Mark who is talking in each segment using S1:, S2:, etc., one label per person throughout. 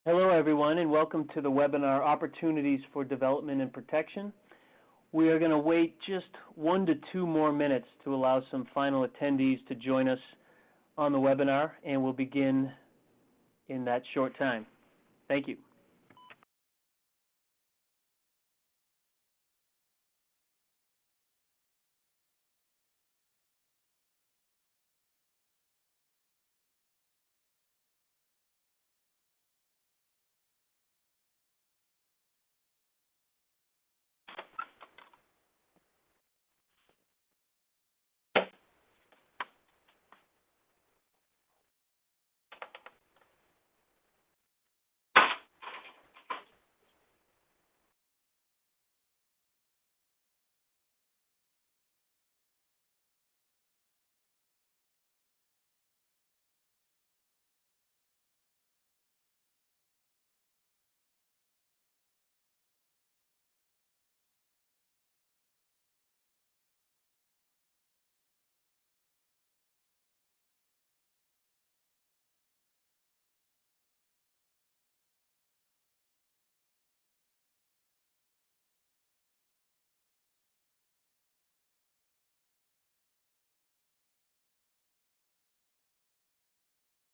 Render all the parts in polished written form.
S1: Hello everyone and welcome to the webinar Opportunities for Development and Protection. We are going to wait just 1 to 2 more minutes to allow some final attendees to join us on the webinar, and we'll begin in that short time. Thank you.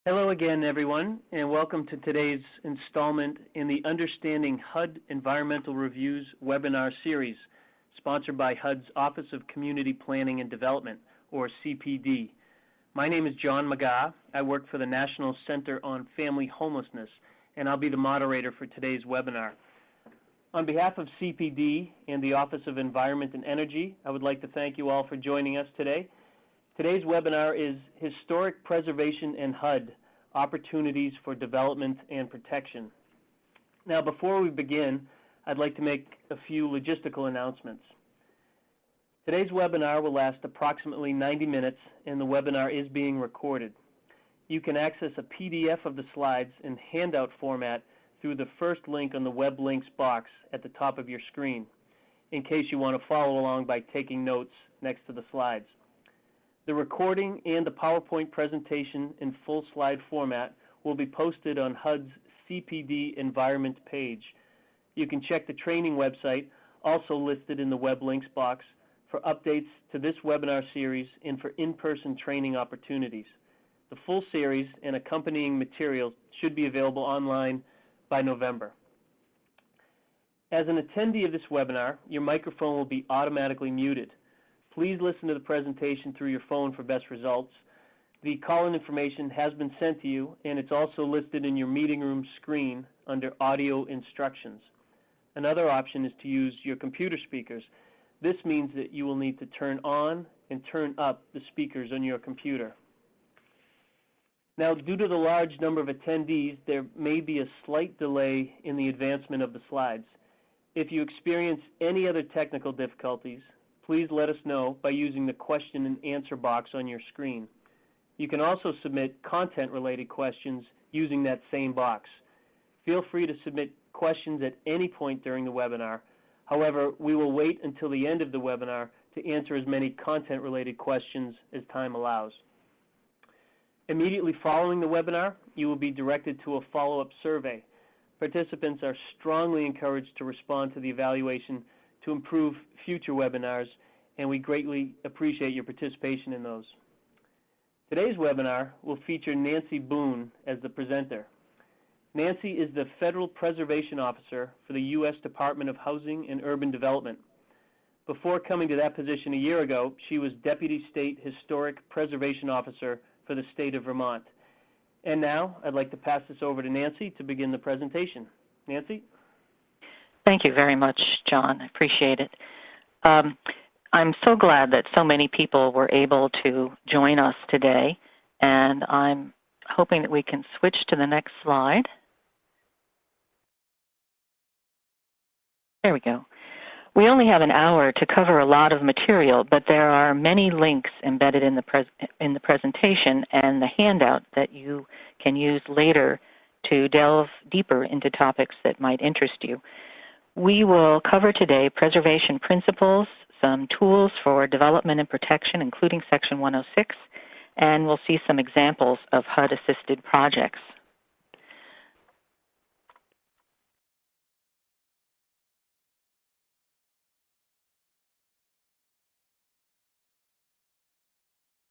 S1: Hello again everyone and welcome to today's installment in the Understanding HUD Environmental Reviews webinar series, sponsored by HUD's Office of Community Planning and Development, or CPD. My name is John McGaugh. I work for the National Center on Family Homelessness, and I'll be the moderator for today's webinar. On behalf of CPD and the Office of Environment and Energy, I would like to thank you all for joining us today. Today's webinar is Historic Preservation and HUD, Opportunities for Development and Protection. Now, before we begin, I'd like to make a few logistical announcements. Today's webinar will last approximately 90 minutes, and the webinar is being recorded. You can access a PDF of the slides in handout format through the first link on the web links box at the top of your screen, in case you want to follow along by taking notes next to the slides. The recording and the PowerPoint presentation in full slide format will be posted on HUD's CPD Environment page. You can check the training website, also listed in the web links box, for updates to this webinar series and for in-person training opportunities. The full series and accompanying materials should be available online by November. As an attendee of this webinar, your microphone will be automatically muted. Please listen to the presentation through your phone for best results. The call-in information has been sent to you, and it's also listed in your meeting room screen under Audio Instructions. Another option is to use your computer speakers. This means that you will need to turn on and turn up the speakers on your computer. Now, due to the large number of attendees, there may be a slight delay in the advancement of the slides. If you experience any other technical difficulties, please let us know by using the question and answer box on your screen. You can also submit content-related questions using that same box. Feel free to submit questions at any point during the webinar. However, we will wait until the end of the webinar to answer as many content-related questions as time allows. Immediately following the webinar, you will be directed to a follow-up survey. Participants are strongly encouraged to respond to the evaluation to improve future webinars, and we greatly appreciate your participation in those. Today's webinar will feature Nancy Boone as the presenter. Nancy is the Federal Preservation Officer for the U.S. Department of Housing and Urban Development. Before coming to that position a year ago, she was Deputy State Historic Preservation Officer for the state of Vermont. And now, I'd like to pass this over to Nancy to begin the presentation. Nancy?
S2: Thank you very much, John. I appreciate it. I'm so glad that so many people were able to join us today, and I'm hoping that we can switch to the next slide. There we go. We only have an hour to cover a lot of material, but there are many links embedded in the presentation and the handout that you can use later to delve deeper into topics that might interest you. We will cover today preservation principles, some tools for development and protection, including Section 106, and we'll see some examples of HUD-assisted projects.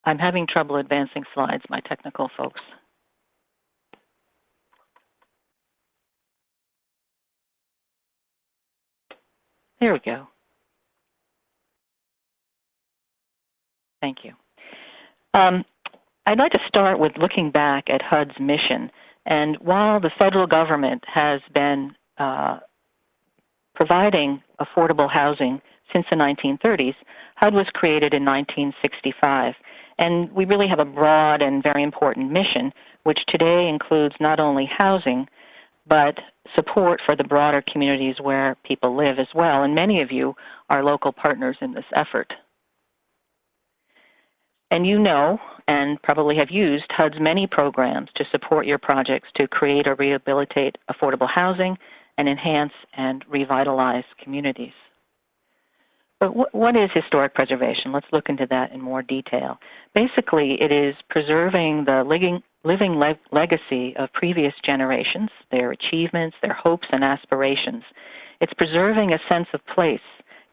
S2: I'm having trouble advancing slides, my technical folks. There we go. Thank you. I'd like to start with looking back at HUD's mission. And while the federal government has been providing affordable housing since the 1930s, HUD was created in 1965. And we really have a broad and very important mission, which today includes not only housing, but support for the broader communities where people live as well. And many of you are local partners in this effort. And you know, and probably have used, HUD's many programs to support your projects to create or rehabilitate affordable housing and enhance and revitalize communities. But what is historic preservation? Let's look into that in more detail. Basically, it is preserving the living legacy of previous generations, their achievements, their hopes and aspirations. It's preserving a sense of place,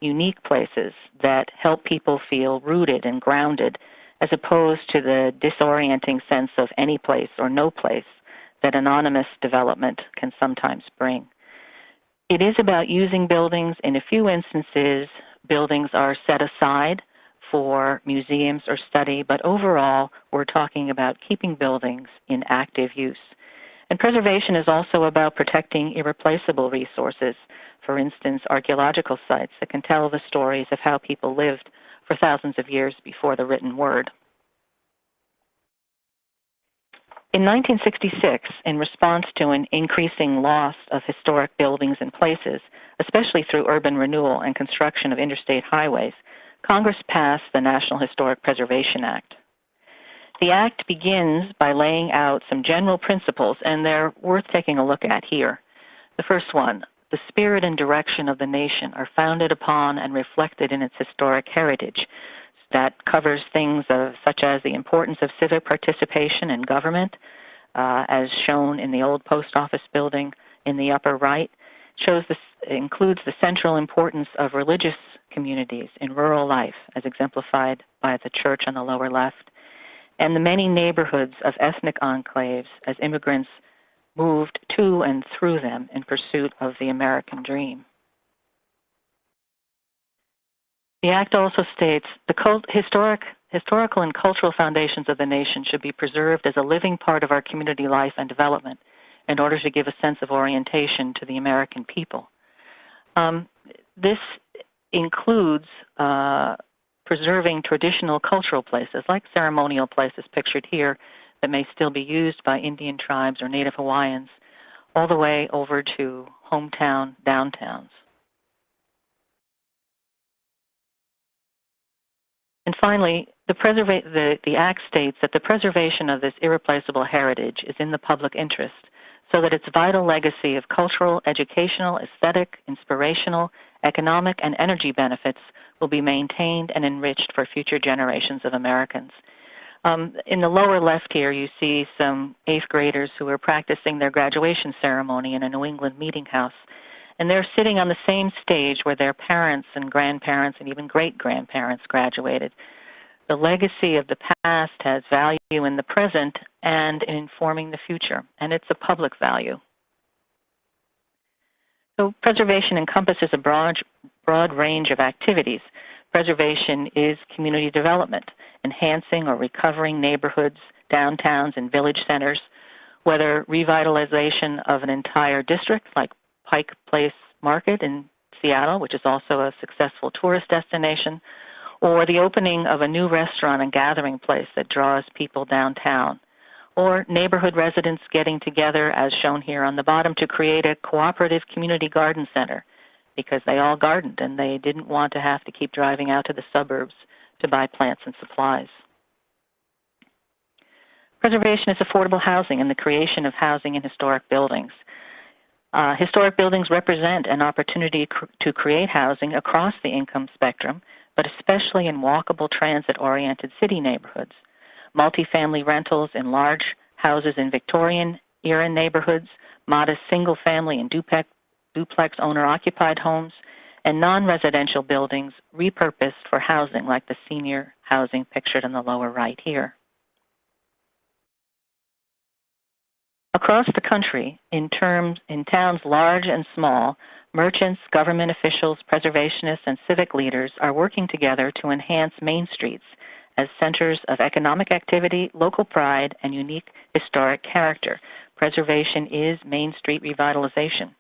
S2: unique places that help people feel rooted and grounded, as opposed to the disorienting sense of any place or no place that anonymous development can sometimes bring. It is about using buildings. In a few instances, buildings are set aside for museums or study, but overall, we're talking about keeping buildings in active use. And preservation is also about protecting irreplaceable resources, for instance, archaeological sites that can tell the stories of how people lived for thousands of years before the written word. In 1966, in response to an increasing loss of historic buildings and places, especially through urban renewal and construction of interstate highways, Congress passed the National Historic Preservation Act. The Act begins by laying out some general principles, and they're worth taking a look at here. The first one, the spirit and direction of the nation are founded upon and reflected in its historic heritage. That covers things such as the importance of civic participation in government, as shown in the old post office building in the upper right. Includes the central importance of religious communities in rural life, as exemplified by the church on the lower left, and the many neighborhoods of ethnic enclaves as immigrants moved to and through them in pursuit of the American dream. The Act also states the historical and cultural foundations of the nation should be preserved as a living part of our community life and development in order to give a sense of orientation to the American people. This includes preserving traditional cultural places, like ceremonial places pictured here, that may still be used by Indian tribes or Native Hawaiians, all the way over to hometown downtowns. And finally, the Act states that the preservation of this irreplaceable heritage is in the public interest, so that its vital legacy of cultural, educational, aesthetic, inspirational, economic, and energy benefits will be maintained and enriched for future generations of Americans. In the lower left here, you see some 8th graders who are practicing their graduation ceremony in a New England meeting house. And they're sitting on the same stage where their parents and grandparents and even great-grandparents graduated. The legacy of the past has value in the present and in informing the future, and it's a public value. So preservation encompasses a broad range of activities. Preservation is community development, enhancing or recovering neighborhoods, downtowns, and village centers, whether revitalization of an entire district like Pike Place Market in Seattle, which is also a successful tourist destination, or the opening of a new restaurant and gathering place that draws people downtown, or neighborhood residents getting together, as shown here on the bottom, to create a cooperative community garden center because they all gardened and they didn't want to have to keep driving out to the suburbs to buy plants and supplies. Preservation is affordable housing and the creation of housing in historic buildings. Historic buildings represent an opportunity to create housing across the income spectrum, but especially in walkable, transit-oriented city neighborhoods. Multifamily rentals in large houses in Victorian-era neighborhoods, modest single-family and duplex owner-occupied homes, and non-residential buildings repurposed for housing, like the senior housing pictured in the lower right here. Across the country, in towns large and small, merchants, government officials, preservationists, and civic leaders are working together to enhance main streets as centers of economic activity, local pride, and unique historic character. Preservation is Main Street revitalization.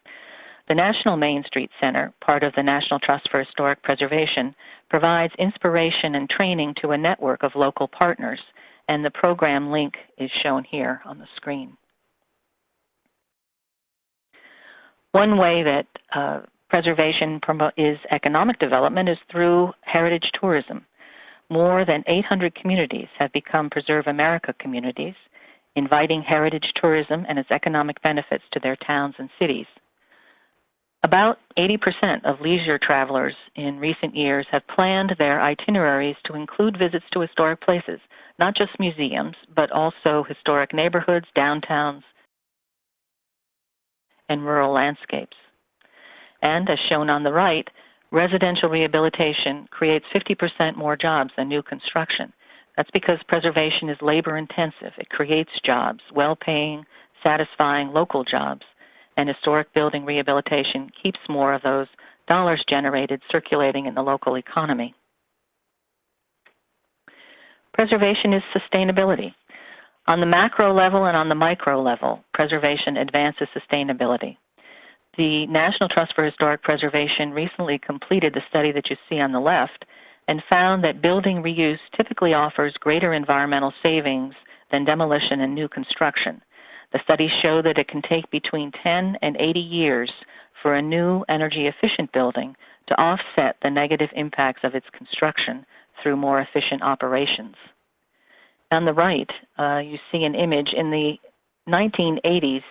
S2: The National Main Street Center, part of the National Trust for Historic Preservation, provides inspiration and training to a network of local partners, and the program link is shown here on the screen. One way that preservation is economic development is through heritage tourism. More than 800 communities have become Preserve America communities, inviting heritage tourism and its economic benefits to their towns and cities. About 80% of leisure travelers in recent years have planned their itineraries to include visits to historic places, not just museums, but also historic neighborhoods, downtowns, and rural landscapes. And as shown on the right, residential rehabilitation creates 50% more jobs than new construction. That's because preservation is labor-intensive. It creates jobs, well-paying, satisfying local jobs, and historic building rehabilitation keeps more of those dollars generated circulating in the local economy. Preservation is sustainability. On the macro level and on the micro level, preservation advances sustainability. The National Trust for Historic Preservation recently completed the study that you see on the left and found that building reuse typically offers greater environmental savings than demolition and new construction. The studies show that it can take between 10 and 80 years for a new energy-efficient building to offset the negative impacts of its construction through more efficient operations. On the right, you see an image. In the 1980s,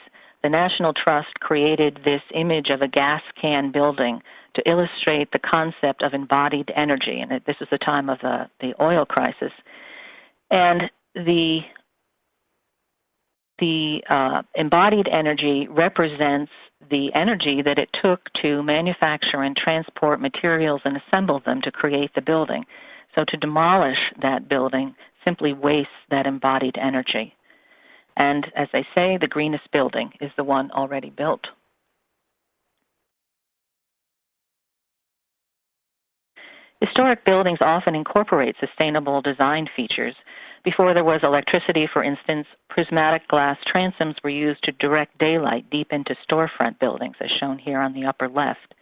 S2: the National Trust created this image of a gas can building to illustrate the concept of embodied energy, and this was the time of the oil crisis. And the embodied energy represents the energy that it took to manufacture and transport materials and assemble them to create the building. So to demolish that building simply wastes that embodied energy. And as they say, the greenest building is the one already built. Historic buildings often incorporate sustainable design features. Before there was electricity, for instance, prismatic glass transoms were used to direct daylight deep into storefront buildings, as shown here on the upper left.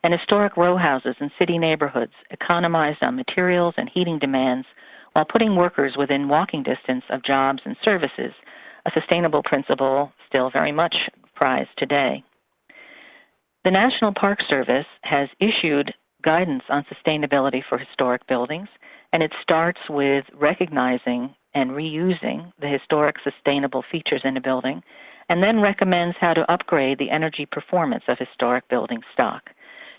S2: And historic row houses in city neighborhoods economized on materials and heating demands while putting workers within walking distance of jobs and services, a sustainable principle still very much prized today. The National Park Service has issued guidance on sustainability for historic buildings, and it starts with recognizing and reusing the historic sustainable features in a building, and then recommends how to upgrade the energy performance of historic building stock.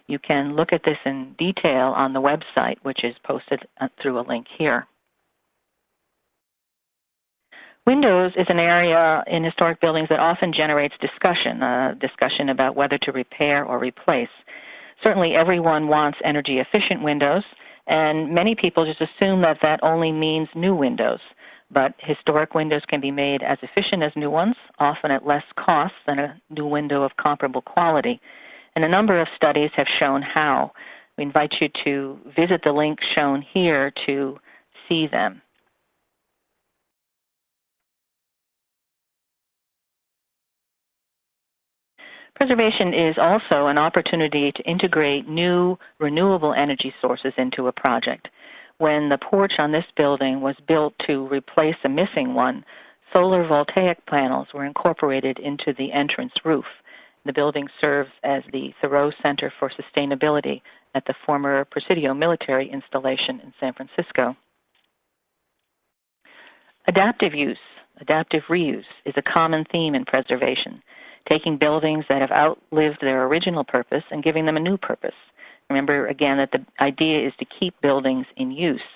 S2: You can look at this in detail on the website, which is posted through a link here. Windows is an area in historic buildings that often generates discussion about whether to repair or replace. Certainly everyone wants energy-efficient windows, and many people just assume that that only means new windows. But historic windows can be made as efficient as new ones, often at less cost than a new window of comparable quality. And a number of studies have shown how. We invite you to visit the link shown here to see them. Preservation is also an opportunity to integrate new renewable energy sources into a project. When the porch on this building was built to replace a missing one, solar voltaic panels were incorporated into the entrance roof. The building serves as the Thoreau Center for Sustainability at the former Presidio military installation in San Francisco. Adaptive use, adaptive reuse, is a common theme in preservation, taking buildings that have outlived their original purpose and giving them a new purpose. Remember, again, that the idea is to keep buildings in use.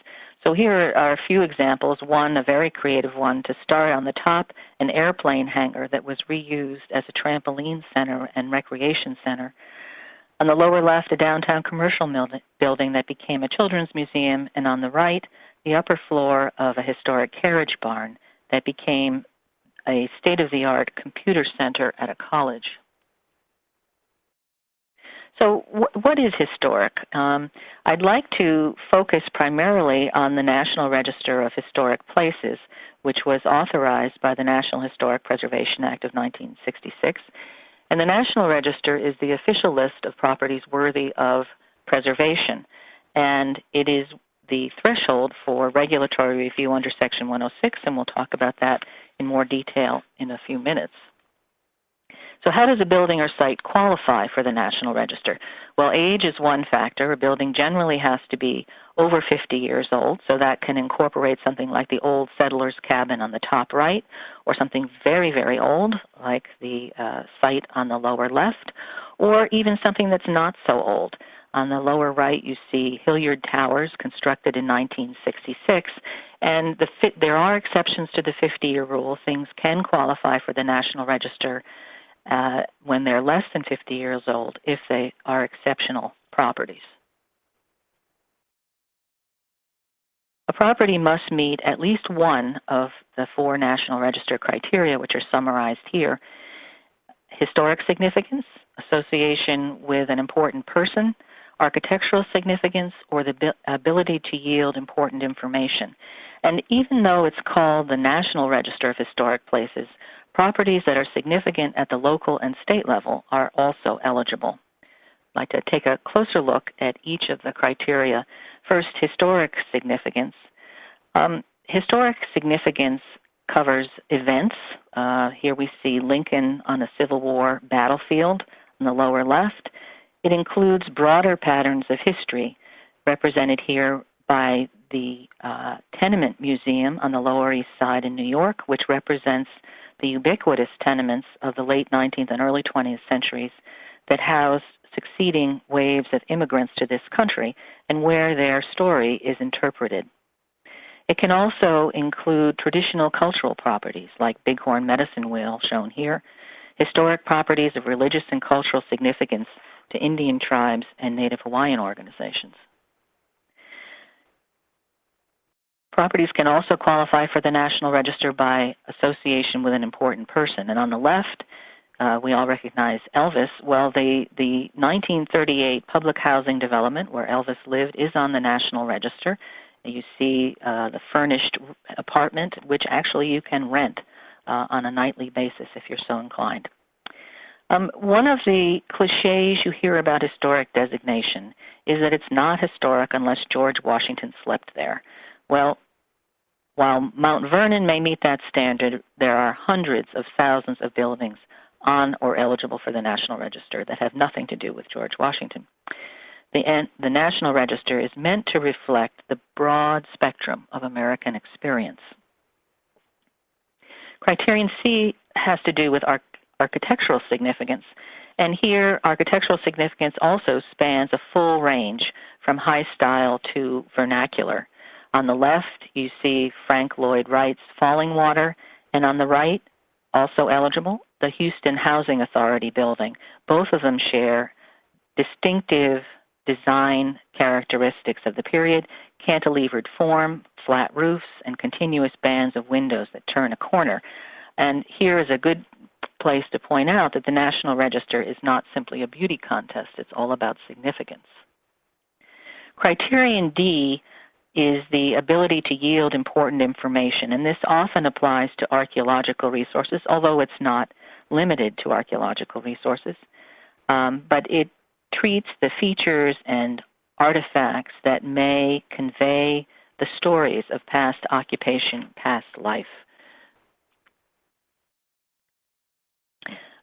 S2: So here are a few examples. One, a very creative one, to start on the top, an airplane hangar that was reused as a trampoline center and recreation center. On the lower left, a downtown commercial building that became a children's museum, and on the right, the upper floor of a historic carriage barn that became a state-of-the-art computer center at a college. So what is historic? I'd like to focus primarily on the National Register of Historic Places, which was authorized by the National Historic Preservation Act of 1966. And the National Register is the official list of properties worthy of preservation. And it is the threshold for regulatory review under Section 106, and we'll talk about that in more detail in a few minutes. So how does a building or site qualify for the National Register? Well, age is one factor. A building generally has to be over 50 years old, so that can incorporate something like the old settler's cabin on the top right, or something very, very old, like the site on the lower left, or even something that's not so old. On the lower right, you see Hilliard Towers, constructed in 1966, and there are exceptions to the 50-year rule. Things can qualify for the National Register when they're less than 50 years old if they are exceptional properties. A property must meet at least one of the 4 National Register criteria, which are summarized here: historic significance, association with an important person, architectural significance, or the ability to yield important information. And even though it's called the National Register of Historic Places, properties that are significant at the local and state level are also eligible. I'd like to take a closer look at each of the criteria. First, historic significance. Historic significance covers events. Here we see Lincoln on a Civil War battlefield on the lower left. It includes broader patterns of history, represented here by the Tenement Museum on the Lower East Side in New York, which represents the ubiquitous tenements of the late 19th and early 20th centuries that housed succeeding waves of immigrants to this country and where their story is interpreted. It can also include traditional cultural properties like Bighorn Medicine Wheel, shown here, historic properties of religious and cultural significance to Indian tribes and Native Hawaiian organizations. Properties can also qualify for the National Register by association with an important person. And on the left, we all recognize Elvis. Well, the 1938 public housing development where Elvis lived is on the National Register. You see the furnished apartment, which actually you can rent on a nightly basis if you're so inclined. One of the cliches you hear about historic designation is that it's not historic unless George Washington slept there. Well, while Mount Vernon may meet that standard, there are hundreds of thousands of buildings on or eligible for the National Register that have nothing to do with George Washington. The National Register is meant to reflect the broad spectrum of American experience. Criterion C has to do with architectural significance, and here architectural significance also spans a full range from high style to vernacular. On the left, you see Frank Lloyd Wright's Fallingwater, and on the right, also eligible, the Houston Housing Authority building. Both of them share distinctive design characteristics of the period: cantilevered form, flat roofs, and continuous bands of windows that turn a corner. And here is a good place to point out that the National Register is not simply a beauty contest. It's all about significance. Criterion D is the ability to yield important information, and this often applies to archaeological resources, although it's not limited to archaeological resources. But it treats the features and artifacts that may convey the stories of past occupation, past life.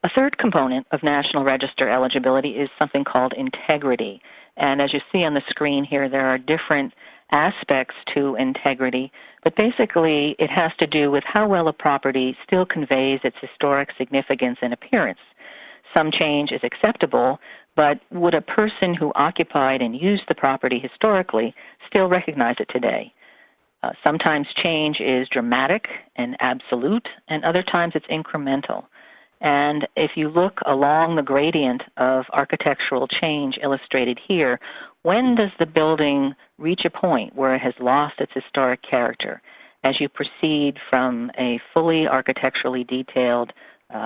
S2: A third component of National Register eligibility is something called integrity. And as you see on the screen here, there are different aspects to integrity, but basically it has to do with how well a property still conveys its historic significance and appearance. Some change is acceptable, but would a person who occupied and used the property historically still recognize it today? Sometimes change is dramatic and absolute, and other times it's incremental. And if you look along the gradient of architectural change illustrated here, when does the building reach a point where it has lost its historic character? As you proceed from a fully architecturally detailed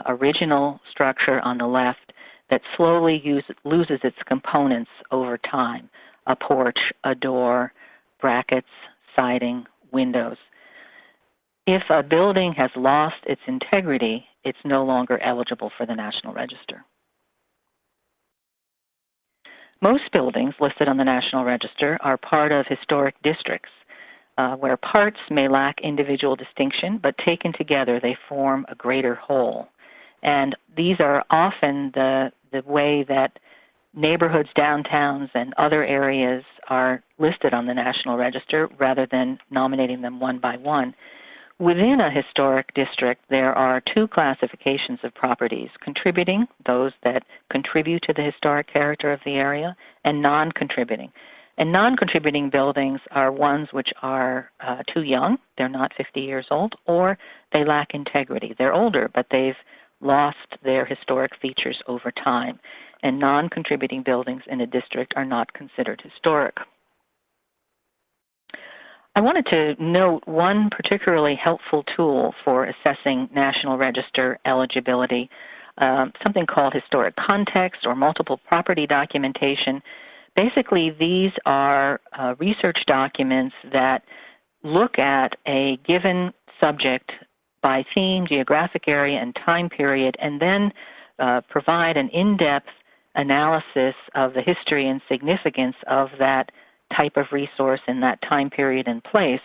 S2: original structure on the left that slowly loses its components over time, a porch, a door, brackets, siding, windows. If a building has lost its integrity, it's no longer eligible for the National Register. Most buildings listed on the National Register are part of historic districts, where parts may lack individual distinction, but taken together they form a greater whole. And these are often the way that neighborhoods, downtowns, and other areas are listed on the National Register rather than nominating them one by one. Within a historic district, there are two classifications of properties: contributing, those that contribute to the historic character of the area, and non-contributing. And non-contributing buildings are ones which are too young, they're not 50 years old, or they lack integrity. They're older, but they've lost their historic features over time. And non-contributing buildings in a district are not considered historic. I wanted to note one particularly helpful tool for assessing National Register eligibility, something called historic context or multiple property documentation. Basically, these are research documents that look at a given subject by theme, geographic area, and time period, and then provide an in-depth analysis of the history and significance of that type of resource in that time period and place,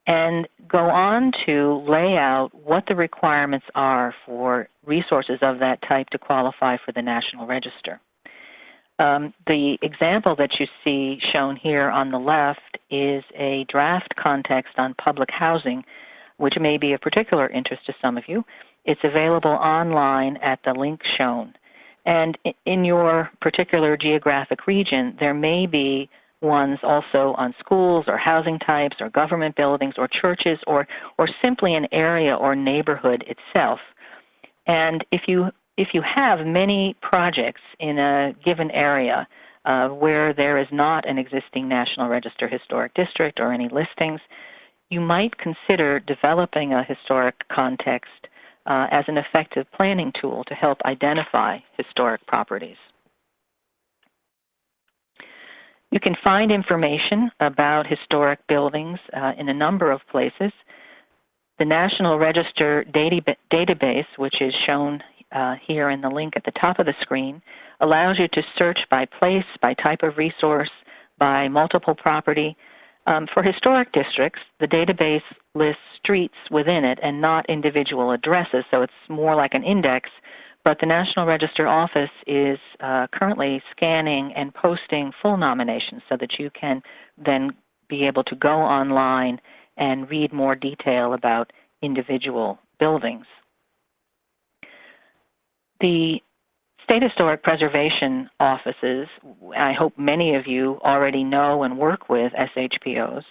S2: and go on to lay out what the requirements are for resources of that type to qualify for the National Register. The example that you see shown here on the left is a draft context on public housing, which may be of particular interest to some of you. It's available online at the link shown. And in your particular geographic region, there may be ones also on schools or housing types or government buildings or churches or simply an area or neighborhood itself. And if you have many projects in a given area where there is not an existing National Register historic district or any listings, you might consider developing a historic context as an effective planning tool to help identify historic properties. You can find information about historic buildings in a number of places. The National Register database, which is shown here in the link at the top of the screen, allows you to search by place, by type of resource, by multiple property. For historic districts, the database lists streets within it and not individual addresses, so it's more like an index. But the National Register office is currently scanning and posting full nominations so that you can then be able to go online and read more detail about individual buildings. The State Historic Preservation offices, I hope many of you already know and work with SHPOs.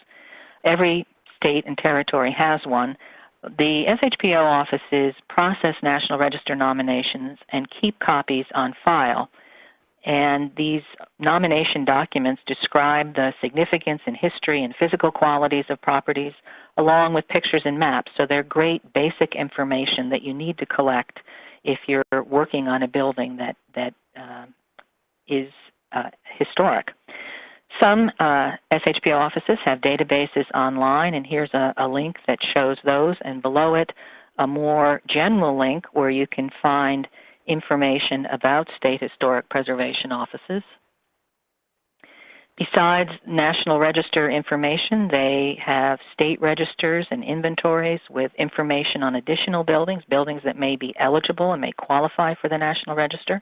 S2: Every state and territory has one. The SHPO offices process National Register nominations and keep copies on file. And these nomination documents describe the significance and history and physical qualities of properties, along with pictures and maps. So they're great basic information that you need to collect if you're working on a building that is historic. Some SHPO offices have databases online, and here's a link that shows those, and below it a more general link where you can find information about state historic preservation offices. Besides National Register information, they have state registers and inventories with information on additional buildings that may be eligible and may qualify for the National Register.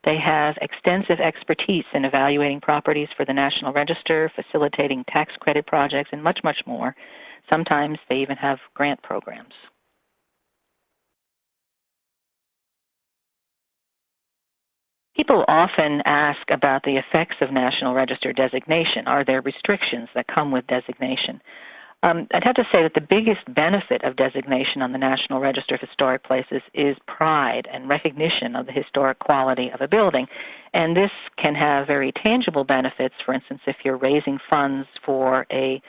S2: They have extensive expertise in evaluating properties for the National Register, facilitating tax credit projects, and much, much more. Sometimes they even have grant programs. People often ask about the effects of National Register designation. Are there restrictions that come with designation? I'd have to say that the biggest benefit of designation on the National Register of Historic Places is pride and recognition of the historic quality of a building. And this can have very tangible benefits. For instance, if you're raising funds to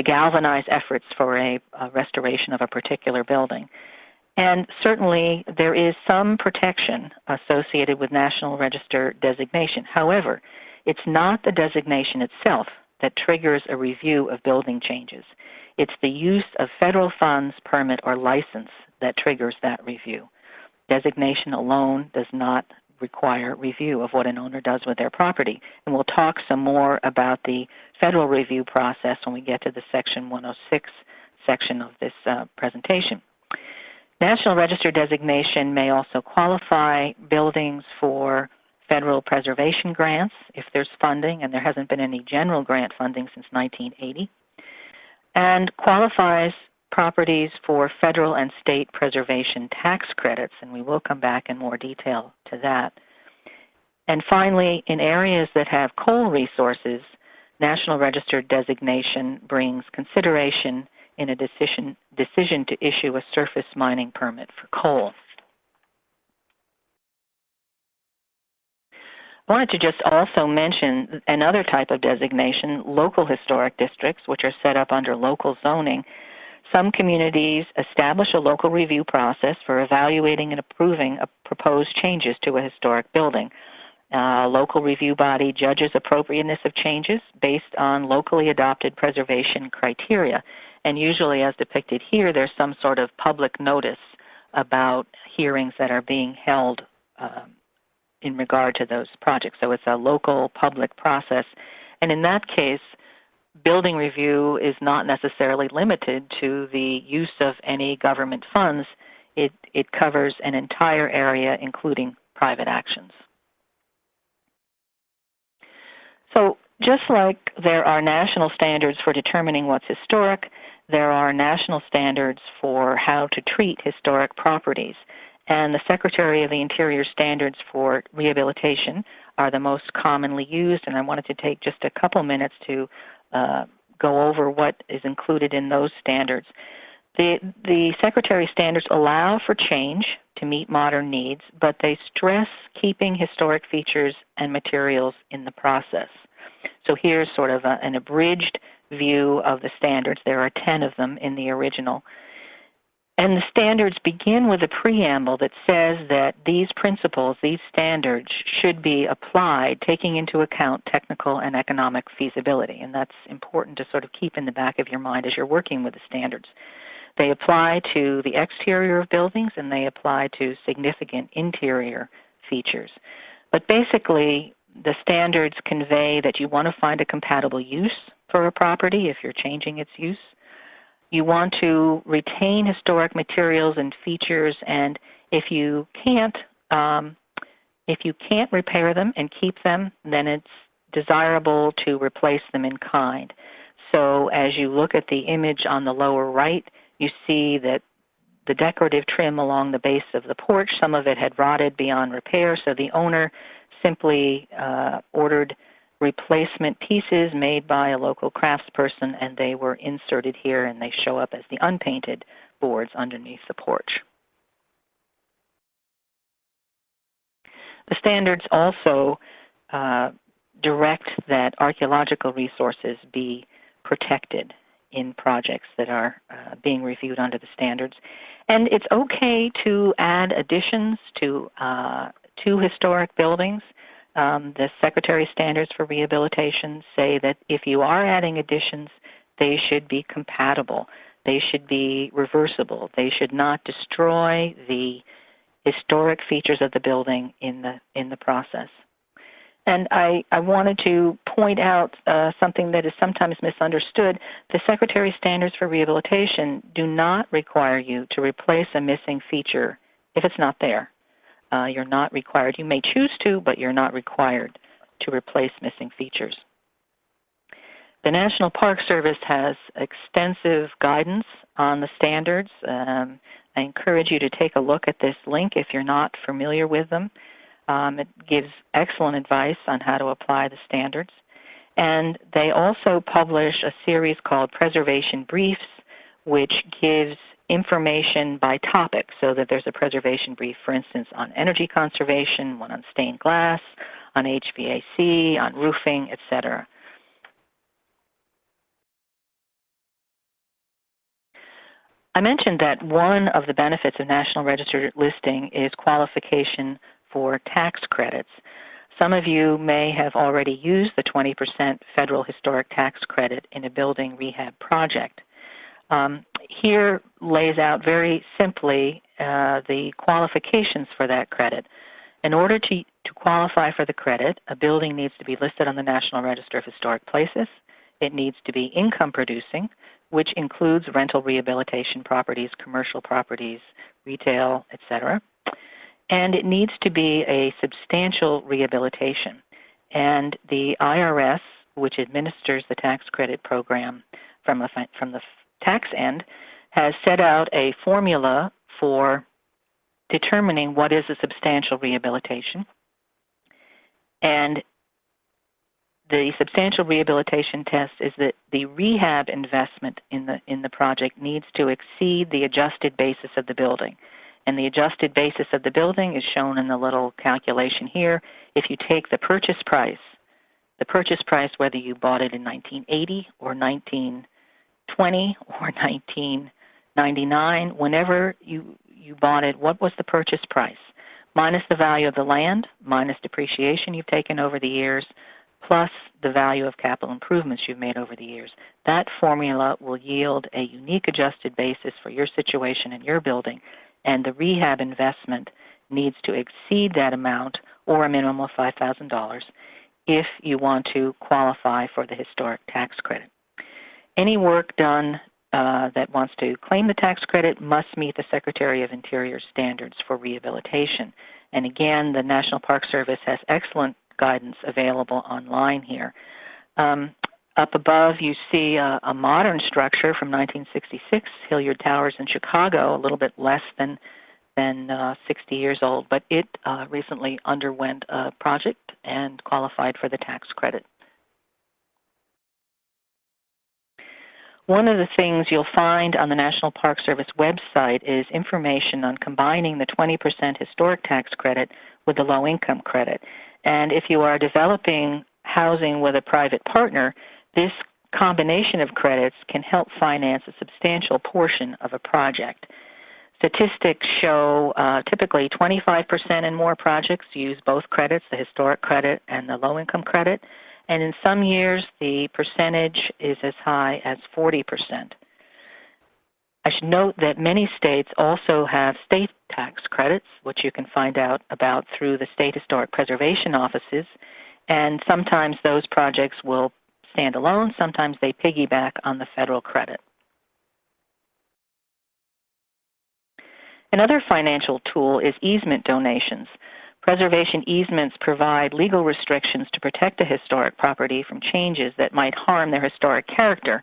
S2: galvanize efforts for a restoration of a particular building. And certainly there is some protection associated with National Register designation. However, it's not the designation itself that triggers a review of building changes. It's the use of federal funds, permit, or license that triggers that review. Designation alone does not require review of what an owner does with their property. And we'll talk some more about the federal review process when we get to the Section 106 section of this presentation. National Register designation may also qualify buildings for federal preservation grants if there's funding, and there hasn't been any general grant funding since 1980, and qualifies properties for federal and state preservation tax credits, and we will come back in more detail to that. And finally, in areas that have coal resources, National Register designation brings consideration in a decision to issue a surface mining permit for coal. I wanted to just also mention another type of designation, local historic districts, which are set up under local zoning. Some communities establish a local review process for evaluating and approving proposed changes to a historic building. A local review body judges appropriateness of changes based on locally adopted preservation criteria. And usually, as depicted here, there's some sort of public notice about hearings that are being held in regard to those projects. So it's a local public process. And in that case, building review is not necessarily limited to the use of any government funds. It covers an entire area, including private actions. So just like there are national standards for determining what's historic, there are national standards for how to treat historic properties. And the Secretary of the Interior standards for rehabilitation are the most commonly used, and I wanted to take just a couple minutes to go over what is included in those standards. The Secretary standards allow for change to meet modern needs, but they stress keeping historic features and materials in the process. So here's sort of an abridged view of the standards. There are 10 of them in the original. And the standards begin with a preamble that says that these principles, these standards, should be applied taking into account technical and economic feasibility. And that's important to sort of keep in the back of your mind as you're working with the standards. They apply to the exterior of buildings, and they apply to significant interior features. But basically, the standards convey that you want to find a compatible use for a property if you're changing its use. You want to retain historic materials and features, and if you can't repair them and keep them, then it's desirable to replace them in kind. So as you look at the image on the lower right, you see that the decorative trim along the base of the porch, some of it had rotted beyond repair, so the owner simply ordered replacement pieces made by a local craftsperson, and they were inserted here, and they show up as the unpainted boards underneath the porch. The standards also direct that archaeological resources be protected in projects that are being reviewed under the standards. And it's okay to add additions to historic buildings. The Secretary Standards for Rehabilitation say that if you are adding additions, they should be compatible. They should be reversible. They should not destroy the historic features of the building in the process. And I wanted to point out something that is sometimes misunderstood. The Secretary Standards for Rehabilitation do not require you to replace a missing feature if it's not there. You're not required. You may choose to, but you're not required to replace missing features. The National Park Service has extensive guidance on the standards. I encourage you to take a look at this link if you're not familiar with them. It gives excellent advice on how to apply the standards. And they also publish a series called Preservation Briefs, which gives information by topic, so that there's a preservation brief, for instance, on energy conservation, one on stained glass, on HVAC, on roofing, etc. I mentioned that one of the benefits of National Register listing is qualification for tax credits. Some of you may have already used the 20% federal historic tax credit in a building rehab project. Here lays out very simply the qualifications for that credit. In order to qualify for the credit, a building needs to be listed on the National Register of Historic Places. It needs to be income producing, which includes rental rehabilitation properties, commercial properties, retail, etc. And it needs to be a substantial rehabilitation. And the IRS, which administers the tax credit program from the tax end, has set out a formula for determining what is a substantial rehabilitation. And the substantial rehabilitation test is that the rehab investment in the project needs to exceed the adjusted basis of the building. And the adjusted basis of the building is shown in the little calculation here. If you take the purchase price whether you bought it in 1980 or 1920 or 1999, whenever you bought it, what was the purchase price? Minus the value of the land, minus depreciation you've taken over the years, plus the value of capital improvements you've made over the years. That formula will yield a unique adjusted basis for your situation in your building, and the rehab investment needs to exceed that amount or a minimum of $5,000 if you want to qualify for the historic tax credit. Any work done that wants to claim the tax credit must meet the Secretary of Interior standards for rehabilitation. And again, the National Park Service has excellent guidance available online here. Up above, you see a modern structure from 1966, Hilliard Towers in Chicago, a little bit less than 60 years old, but it recently underwent a project and qualified for the tax credit. One of the things you'll find on the National Park Service website is information on combining the 20% historic tax credit with the low-income credit. And if you are developing housing with a private partner, this combination of credits can help finance a substantial portion of a project. Statistics show typically 25% and more projects use both credits, the historic credit and the low-income credit. And in some years, the percentage is as high as 40%. I should note that many states also have state tax credits, which you can find out about through the state historic preservation offices. And sometimes those projects will stand alone. Sometimes they piggyback on the federal credit. Another financial tool is easement donations. Preservation easements provide legal restrictions to protect a historic property from changes that might harm their historic character.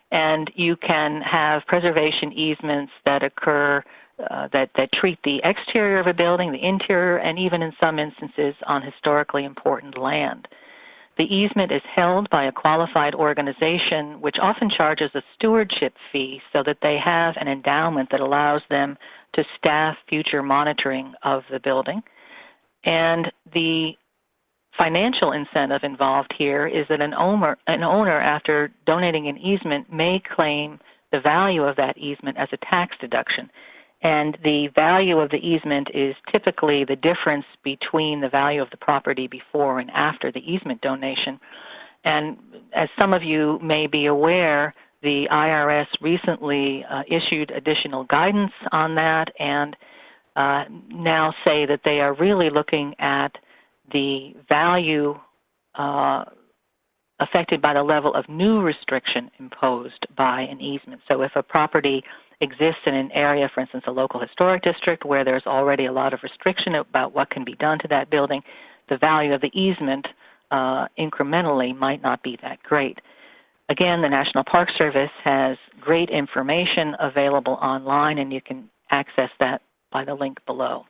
S2: And you can have preservation easements that occur that treat the exterior of a building, the interior, and even in some instances on historically important land. The easement is held by a qualified organization, which often charges a stewardship fee so that they have an endowment that allows them to staff future monitoring of the building. And the financial incentive involved here is that an owner, after donating an easement, may claim the value of that easement as a tax deduction. And the value of the easement is typically the difference between the value of the property before and after the easement donation. And as some of you may be aware, the IRS recently issued additional guidance on that and now say that they are really looking at the value affected by the level of new restriction imposed by an easement. So if a property exists in an area, for instance, a local historic district, where there's already a lot of restriction about what can be done to that building, the value of the easement incrementally might not be that great. Again, the National Park Service has great information available online, and you can access that by the link below.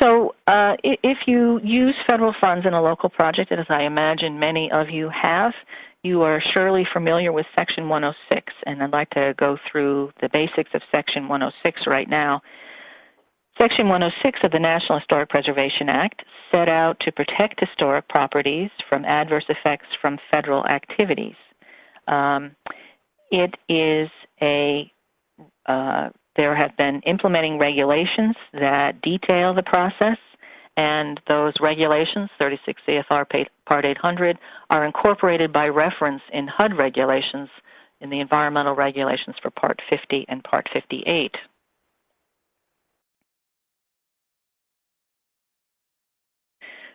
S2: So if you use federal funds in a local project, as I imagine many of you have, you are surely familiar with Section 106, and I'd like to go through the basics of Section 106 right now. Section 106 of the National Historic Preservation Act set out to protect historic properties from adverse effects from federal activities. It is there have been implementing regulations that detail the process, and those regulations, 36 CFR Part 800, are incorporated by reference in HUD regulations, in the environmental regulations for Part 50 and Part 58.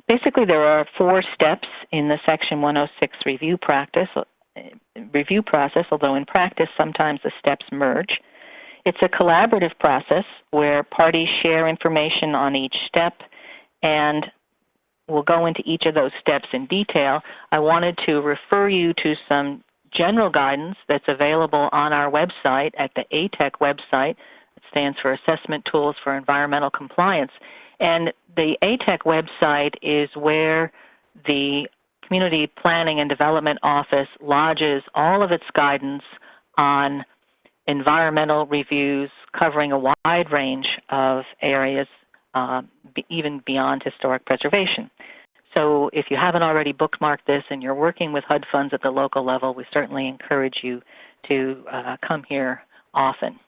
S2: Basically, there are 4 steps in the Section 106 review process, although in practice sometimes the steps merge. It's a collaborative process where parties share information on each step, and we'll go into each of those steps in detail. I wanted to refer you to some general guidance that's available on our website at the ATEC website. It stands for Assessment Tools for Environmental Compliance. And the ATEC website is where the Community Planning and Development Office lodges all of its guidance on environmental reviews covering a wide range of areas, even beyond historic preservation. So if you haven't already bookmarked this and you're working with HUD funds at the local level, we certainly encourage you to come here often.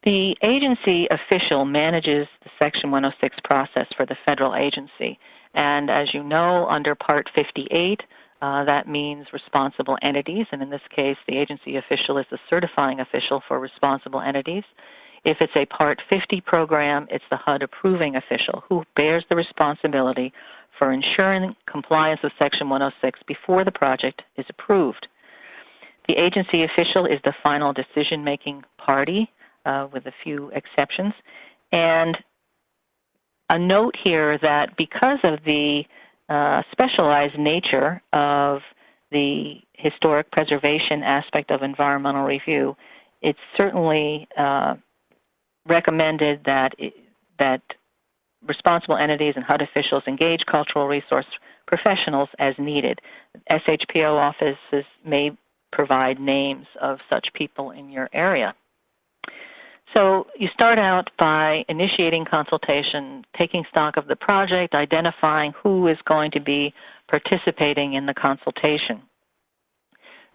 S2: The agency official manages the Section 106 process for the federal agency. And as you know, under Part 58, that means responsible entities, and in this case, the agency official is the certifying official for responsible entities. If it's a Part 50 program, it's the HUD approving official who bears the responsibility for ensuring compliance with Section 106 before the project is approved. The agency official is the final decision-making party, with a few exceptions. And a note here that because of the specialized nature of the historic preservation aspect of environmental review, it's certainly recommended that responsible entities and HUD officials engage cultural resource professionals as needed. SHPO offices may provide names of such people in your area. So you start out by initiating consultation, taking stock of the project, identifying who is going to be participating in the consultation.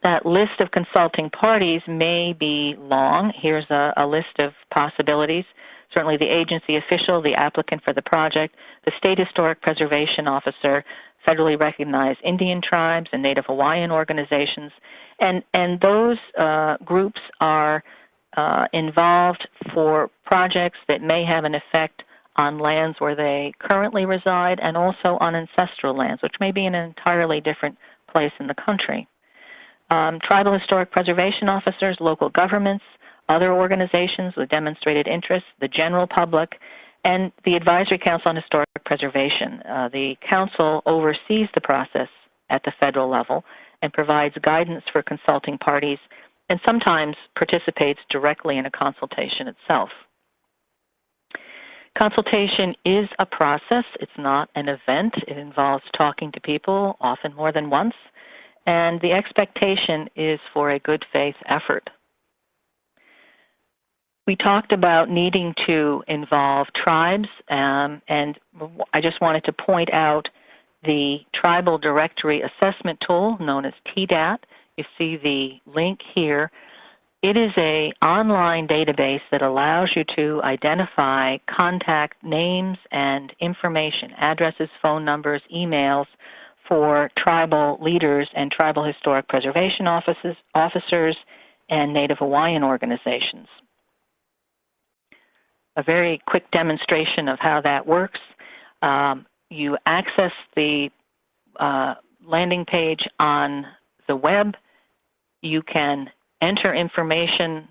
S2: That list of consulting parties may be long. Here's a list of possibilities. Certainly the agency official, the applicant for the project, the State Historic Preservation Officer, federally recognized Indian tribes and Native Hawaiian organizations, and those groups are involved for projects that may have an effect on lands where they currently reside and also on ancestral lands, which may be in an entirely different place in the country. Tribal historic preservation officers, local governments, other organizations with demonstrated interest, the general public, and the Advisory Council on Historic Preservation. The council oversees the process at the federal level and provides guidance for consulting parties and sometimes participates directly in a consultation itself. Consultation is a process. It's not an event. It involves talking to people, often more than once, and the expectation is for a good faith effort. We talked about needing to involve tribes, and I just wanted to point out the Tribal Directory Assessment Tool, known as TDAT. You see the link here. It is an online database that allows you to identify contact names and information, addresses, phone numbers, emails for tribal leaders and tribal historic preservation officers and Native Hawaiian organizations. A very quick demonstration of how that works. You access the landing page on the web. You can enter information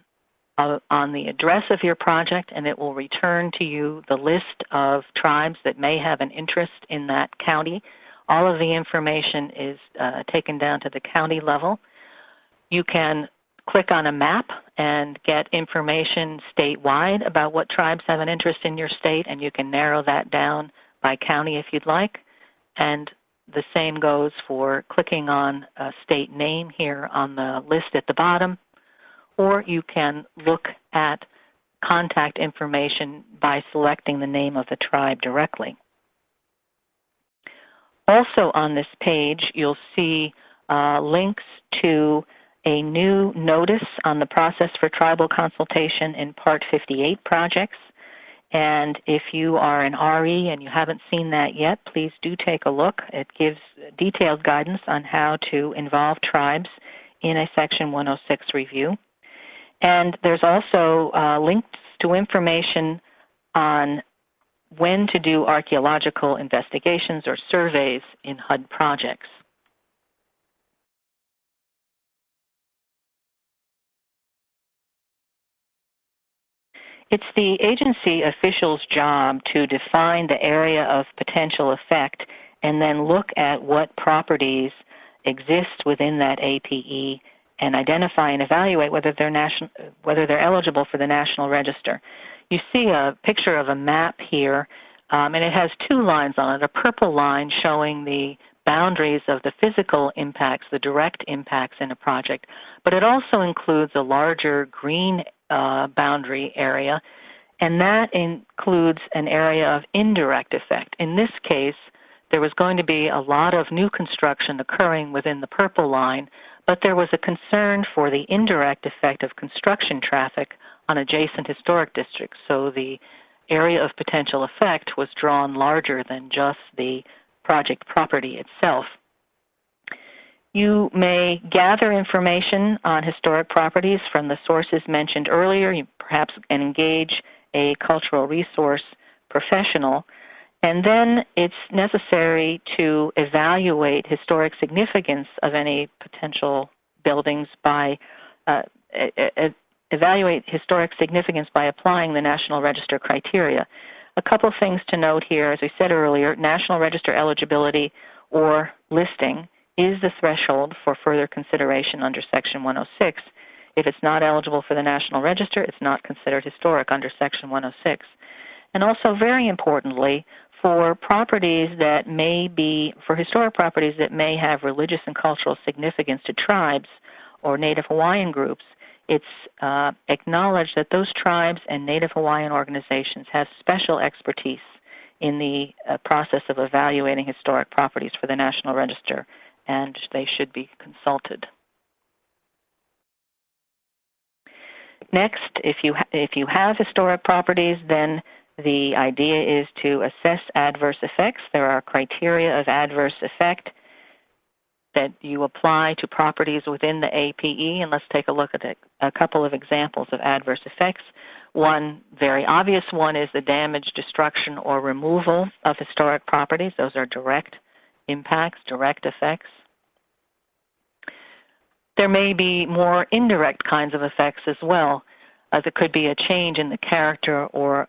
S2: on the address of your project, and it will return to you the list of tribes that may have an interest in that county. All of the information is taken down to the county level. You can click on a map and get information statewide about what tribes have an interest in your state, and you can narrow that down by county if you'd like. And the same goes for clicking on a state name here on the list at the bottom, or you can look at contact information by selecting the name of the tribe directly. Also on this page, you'll see links to a new notice on the process for tribal consultation in Part 58 projects. And if you are an RE and you haven't seen that yet, please do take a look. It gives detailed guidance on how to involve tribes in a Section 106 review. And there's also links to information on when to do archaeological investigations or surveys in HUD projects. It's the agency official's job to define the area of potential effect and then look at what properties exist within that APE and identify and evaluate whether they're eligible for the National Register. You see a picture of a map here, and it has two lines on it, a purple line showing the boundaries of the physical impacts, the direct impacts in a project, but it also includes a larger green boundary area, and that includes an area of indirect effect. In this case, there was going to be a lot of new construction occurring within the purple line, but there was a concern for the indirect effect of construction traffic on adjacent historic districts. So the area of potential effect was drawn larger than just the project property itself. You may gather information on historic properties from the sources mentioned earlier. You perhaps can engage a cultural resource professional. And then it's necessary to evaluate historic significance of any potential buildings by evaluate historic significance by applying the National Register criteria. A couple things to note here. As we said earlier, National Register eligibility or listing is the threshold for further consideration under Section 106. If it's not eligible for the National Register, it's not considered historic under Section 106. And also, very importantly, for properties that may be, for historic properties that may have religious and cultural significance to tribes or Native Hawaiian groups, it's acknowledged that those tribes and Native Hawaiian organizations have special expertise in the process of evaluating historic properties for the National Register, and they should be consulted. Next, if you have historic properties, then the idea is to assess adverse effects. There are criteria of adverse effect that you apply to properties within the APE, and let's take a look at a couple of examples of adverse effects. One very obvious one is the damage, destruction, or removal of historic properties. Those are direct impacts, direct effects. There may be more indirect kinds of effects as well. There could be a change in the character or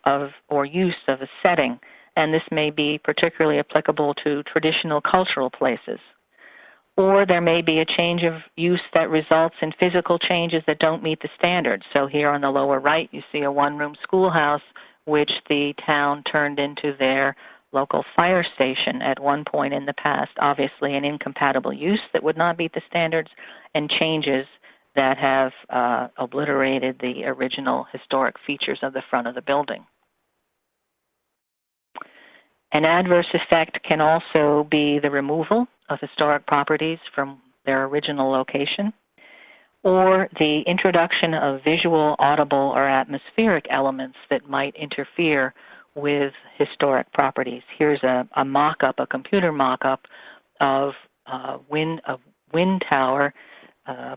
S2: use of a setting, and this may be particularly applicable to traditional cultural places. Or there may be a change of use that results in physical changes that don't meet the standards. So here on the lower right, you see a one-room schoolhouse, which the town turned into their local fire station at one point in the past. Obviously an incompatible use that would not meet the standards, and changes that have obliterated the original historic features of the front of the building. An adverse effect can also be the removal of historic properties from their original location, or the introduction of visual, audible, or atmospheric elements that might interfere with historic properties. Here's a mock-up, a computer mock-up of a wind tower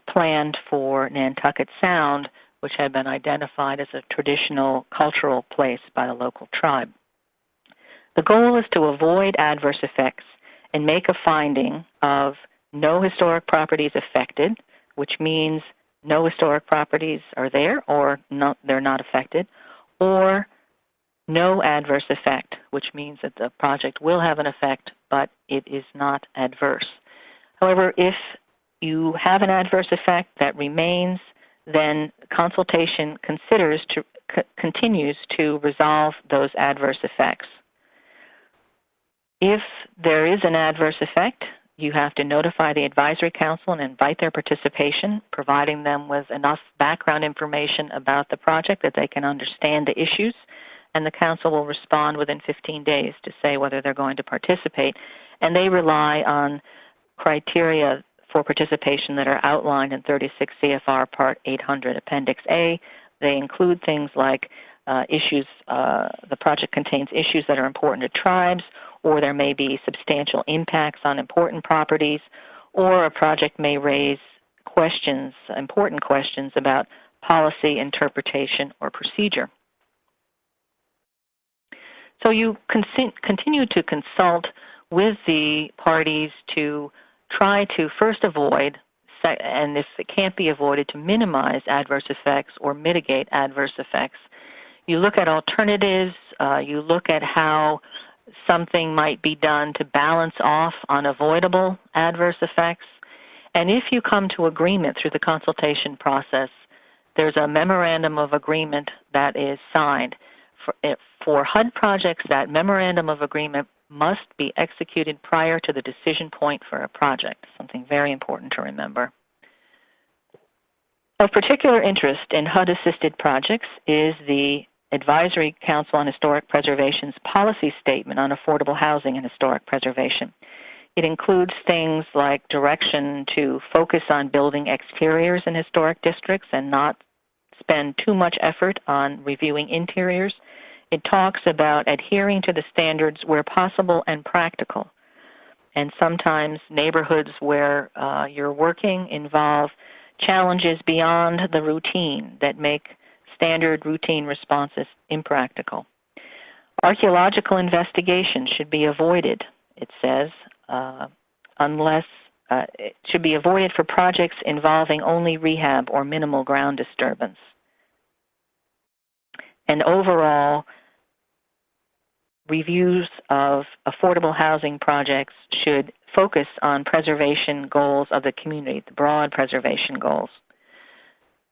S2: planned for Nantucket Sound, which had been identified as a traditional cultural place by the local tribe. The goal is to avoid adverse effects and make a finding of no historic properties affected, which means no historic properties are there or they're not affected, or no adverse effect, which means that the project will have an effect, but it is not adverse. However, if you have an adverse effect that remains, then consultation continues to resolve those adverse effects. If there is an adverse effect, you have to notify the advisory council and invite their participation, providing them with enough background information about the project that they can understand the issues, and the council will respond within 15 days to say whether they're going to participate. And they rely on criteria for participation that are outlined in 36 CFR Part 800 Appendix A. They include things like the project contains issues that are important to tribes, or there may be substantial impacts on important properties, or a project may raise questions, important questions about policy, interpretation, or procedure. So you continue to consult with the parties to try to first avoid, and if it can't be avoided, to minimize adverse effects or mitigate adverse effects. You look at alternatives, you look at how something might be done to balance off unavoidable adverse effects, and if you come to agreement through the consultation process, there's a memorandum of agreement that is signed. For HUD projects, that memorandum of agreement must be executed prior to the decision point for a project, something very important to remember. Of particular interest in HUD-assisted projects is the Advisory Council on Historic Preservation's policy statement on affordable housing and historic preservation. It includes things like direction to focus on building exteriors in historic districts and not spend too much effort on reviewing interiors. It talks about adhering to the standards where possible and practical. And sometimes neighborhoods where you're working involve challenges beyond the routine that make standard routine responses impractical. Archaeological investigation should be avoided, it says, unless it should be avoided for projects involving only rehab or minimal ground disturbance. And overall, reviews of affordable housing projects should focus on preservation goals of the community, the broad preservation goals.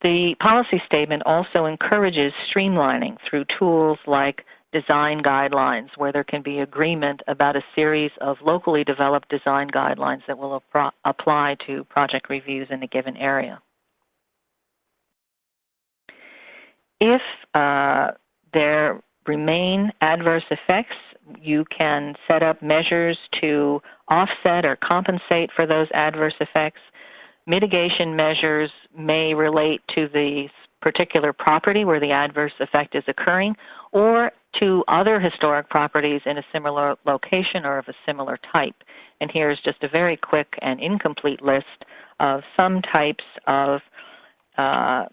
S2: The policy statement also encourages streamlining through tools like design guidelines, where there can be agreement about a series of locally developed design guidelines that will apply to project reviews in a given area. If there remain adverse effects, you can set up measures to offset or compensate for those adverse effects. Mitigation measures may relate to the particular property where the adverse effect is occurring, or to other historic properties in a similar location or of a similar type. And here's just a very quick and incomplete list of some types of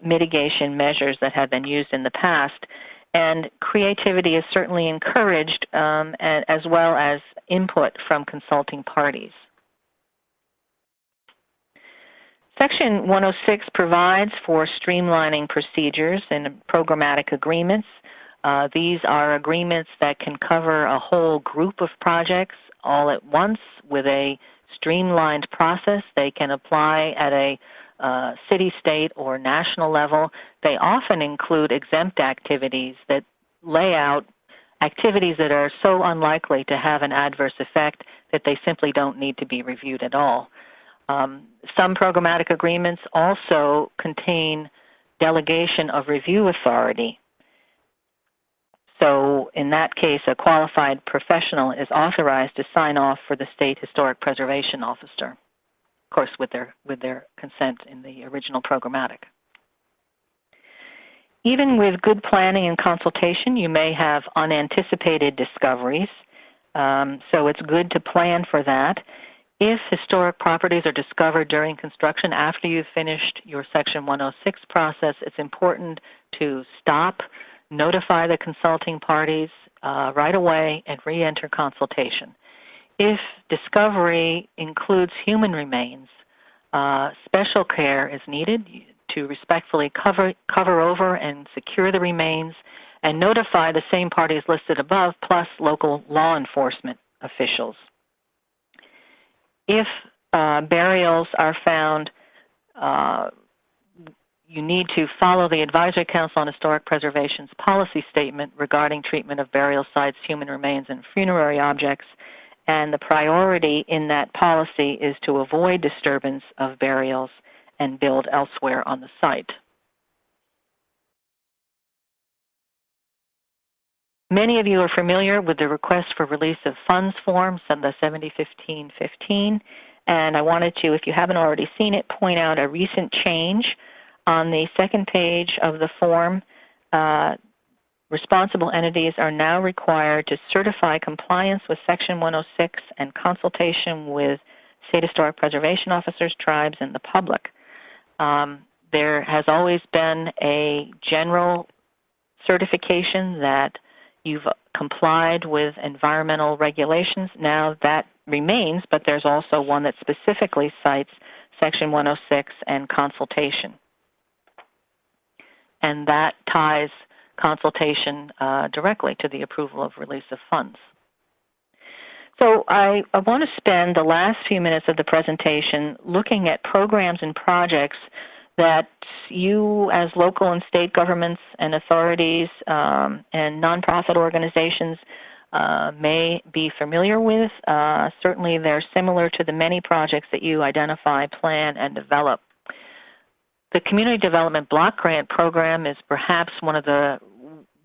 S2: mitigation measures that have been used in the past. And creativity is certainly encouraged, as well as input from consulting parties. Section 106 provides for streamlining procedures and programmatic agreements. These are agreements that can cover a whole group of projects all at once with a streamlined process. They can apply at a city, state, or national level. They often include exempt activities that lay out activities that are so unlikely to have an adverse effect that they simply don't need to be reviewed at all. Some programmatic agreements also contain delegation of review authority. So in that case, a qualified professional is authorized to sign off for the state historic preservation officer, of course with their consent in the original programmatic. Even with good planning and consultation, you may have unanticipated discoveries, so it's good to plan for that. If historic properties are discovered during construction after you've finished your Section 106 process, it's important to stop, notify the consulting parties right away, and re-enter consultation. If discovery includes human remains, special care is needed to respectfully cover over and secure the remains and notify the same parties listed above, plus local law enforcement officials. If burials are found, you need to follow the Advisory Council on Historic Preservation's policy statement regarding treatment of burial sites, human remains, and funerary objects. And the priority in that policy is to avoid disturbance of burials and build elsewhere on the site. Many of you are familiar with the request for release of funds form, the 701515, and I wanted to, if you haven't already seen it, point out a recent change on the second page of the form. Responsible entities are now required to certify compliance with Section 106 and consultation with state historic preservation officers, tribes, and the public. There has always been a general certification that you've complied with environmental regulations. Now that remains, but there's also one that specifically cites Section 106 and consultation. And that ties consultation directly to the approval of release of funds. So I want to spend the last few minutes of the presentation looking at programs and projects that you as local and state governments and authorities and nonprofit organizations may be familiar with. Certainly they're similar to the many projects that you identify, plan, and develop. The Community Development Block Grant Program is perhaps one of the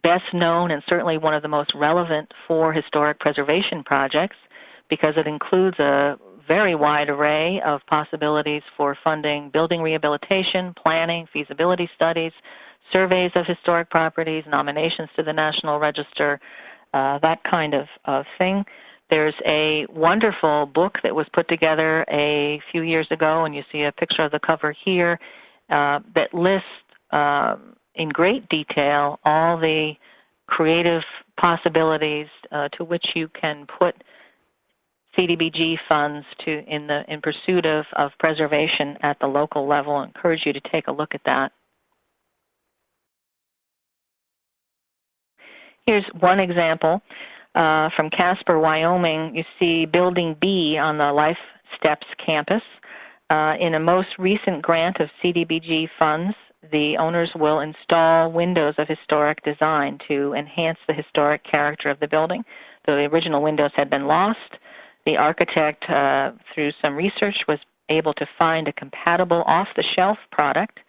S2: best known and certainly one of the most relevant for historic preservation projects because it includes a very wide array of possibilities for funding building rehabilitation, planning, feasibility studies, surveys of historic properties, nominations to the National Register, that kind of thing. There's a wonderful book that was put together a few years ago, and you see a picture of the cover here, that lists in great detail all the creative possibilities to which you can put CDBG funds in pursuit of preservation at the local level. I encourage you to take a look at that. Here's one example from Casper, Wyoming. You see Building B on the Life Steps campus. In a most recent grant of CDBG funds, the owners will install windows of historic design to enhance the historic character of the building. The original windows had been lost. The architect, through some research, was able to find a compatible off-the-shelf product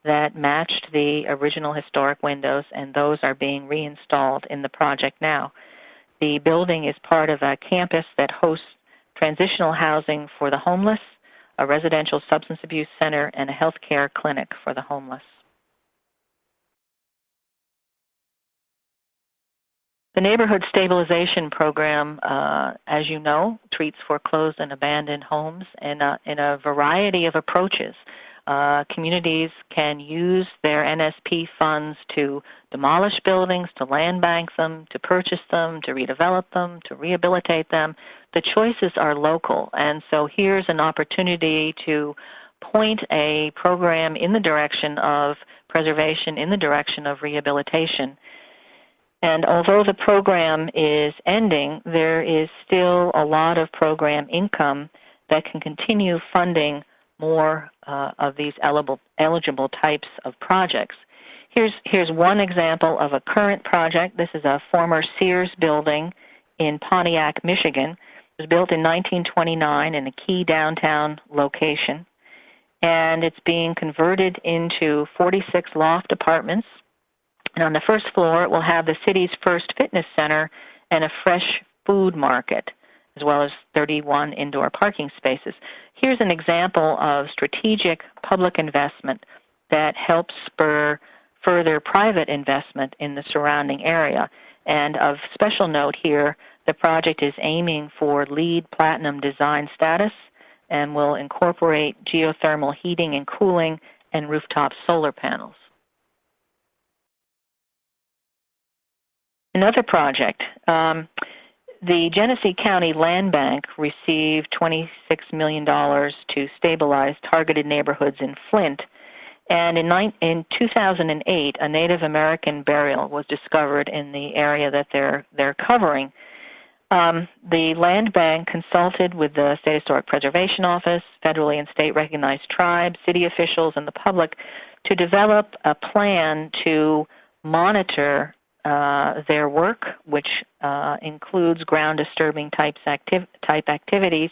S2: that matched the original historic windows, and those are being reinstalled in the project now. The building is part of a campus that hosts transitional housing for the homeless, a residential substance abuse center, and a healthcare clinic for the homeless. The Neighborhood Stabilization Program, as you know, treats foreclosed and abandoned homes in a variety of approaches. Communities can use their NSP funds to demolish buildings, to land bank them, to purchase them, to redevelop them, to rehabilitate them. The choices are local, and so here's an opportunity to point a program in the direction of preservation, in the direction of rehabilitation. And although the program is ending, there is still a lot of program income that can continue funding more of these eligible types of projects. Here's one example of a current project. This is a former Sears building in Pontiac, Michigan. It was built in 1929 in a key downtown location, and it's being converted into 46 loft apartments. And on the first floor, it will have the city's first fitness center and a fresh food market, as well as 31 indoor parking spaces. Here's an example of strategic public investment that helps spur further private investment in the surrounding area. And of special note here, the project is aiming for LEED Platinum design status and will incorporate geothermal heating and cooling and rooftop solar panels. Another project, the Genesee County Land Bank received $26 million to stabilize targeted neighborhoods in Flint. And in 2008, a Native American burial was discovered in the area that they're covering. The Land Bank consulted with the State Historic Preservation Office, federally and state recognized tribes, city officials, and the public to develop a plan to monitor their work, which includes ground disturbing type activities,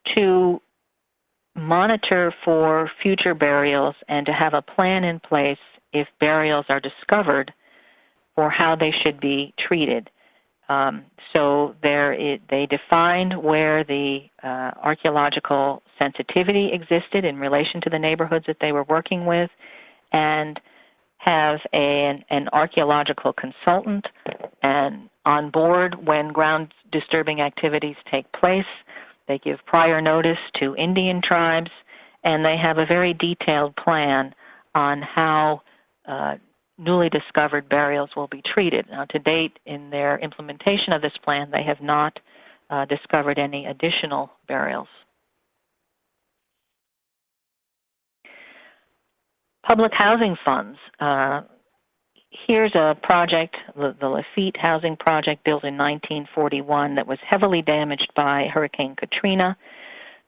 S2: to monitor for future burials and to have a plan in place if burials are discovered or how they should be treated. So they defined where the archaeological sensitivity existed in relation to the neighborhoods that they were working with, and have an archaeological consultant and on board when ground disturbing activities take place. They give prior notice to Indian tribes, and they have a very detailed plan on how newly discovered burials will be treated. Now, to date, in their implementation of this plan, they have not discovered any additional burials. Public housing funds. Here's a project, the Lafitte Housing Project, built in 1941, that was heavily damaged by Hurricane Katrina.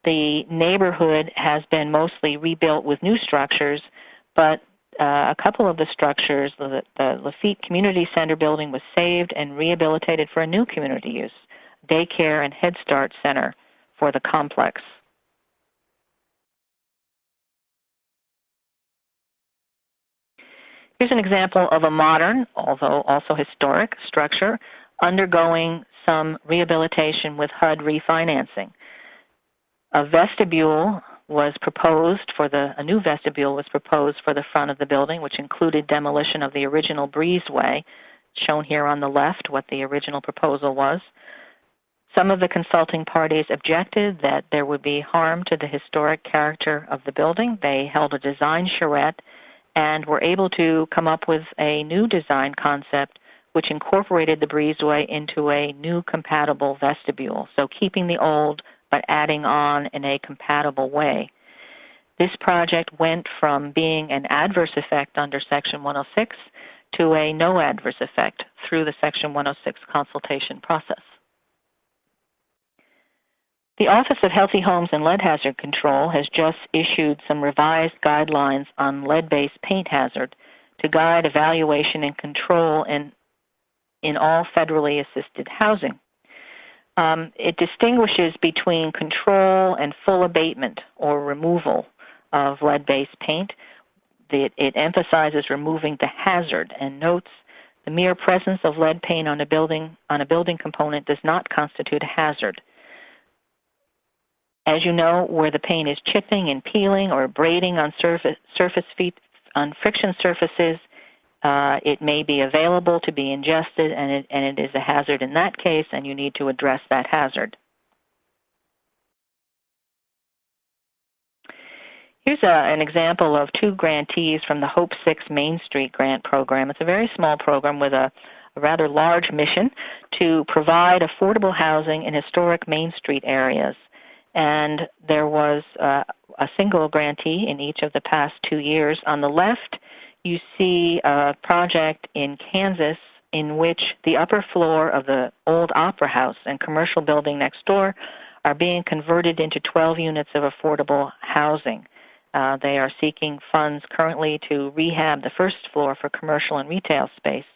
S2: The neighborhood has been mostly rebuilt with new structures, but a couple of the structures, the Lafitte Community Center building, was saved and rehabilitated for a new community use, daycare and Head Start center for the complex. Here's an example of a modern, although also historic, structure undergoing some rehabilitation with HUD refinancing. A vestibule was proposed a new vestibule was proposed for the front of the building, which included demolition of the original breezeway, shown here on the left what the original proposal was. Some of the consulting parties objected that there would be harm to the historic character of the building. They held a design charrette and were able to come up with a new design concept which incorporated the breezeway into a new compatible vestibule, so keeping the old but adding on in a compatible way. This project went from being an adverse effect under Section 106 to a no adverse effect through the Section 106 consultation process. The Office of Healthy Homes and Lead Hazard Control has just issued some revised guidelines on lead-based paint hazard to guide evaluation and control in all federally assisted housing. It distinguishes between control and full abatement or removal of lead-based paint. It emphasizes removing the hazard and notes the mere presence of lead paint on a building component does not constitute a hazard. As you know, where the paint is chipping and peeling or abrading on on friction surfaces, it may be available to be ingested, and it is a hazard in that case, and you need to address that hazard. Here's an example of two grantees from the Hope 6 Main Street Grant Program. It's a very small program with a rather large mission to provide affordable housing in historic Main Street areas. And there was a single grantee in each of the past 2 years. On the left, you see a project in Kansas in which the upper floor of the old Opera House and commercial building next door are being converted into 12 units of affordable housing. They are seeking funds currently to rehab the first floor for commercial and retail space,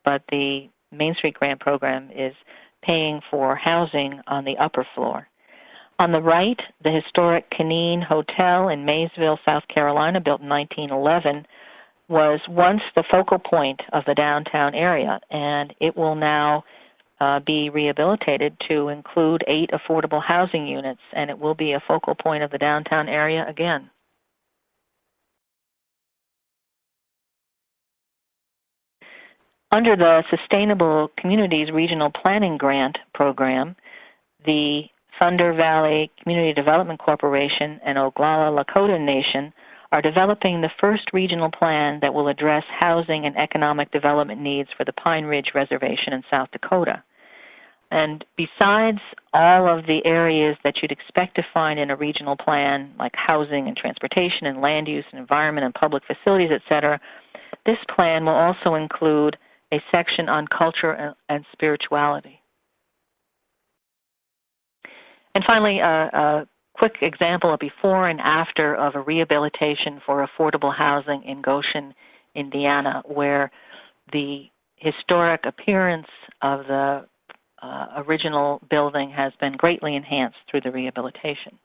S2: but the Main Street Grant Program is paying for housing on the upper floor. On the right, the historic Canine Hotel in Maysville, South Carolina, built in 1911, was once the focal point of the downtown area, and it will now be rehabilitated to include 8 affordable housing units, and it will be a focal point of the downtown area again. Under the Sustainable Communities Regional Planning Grant Program, the Thunder Valley Community Development Corporation and Oglala Lakota Nation are developing the first regional plan that will address housing and economic development needs for the Pine Ridge Reservation in South Dakota. And besides all of the areas that you'd expect to find in a regional plan, like housing and transportation and land use and environment and public facilities, etc., this plan will also include a section on culture and spirituality. And finally, a quick example of before and after of a rehabilitation for affordable housing in Goshen, Indiana, where the historic appearance of the original building has been greatly enhanced through the rehabilitation.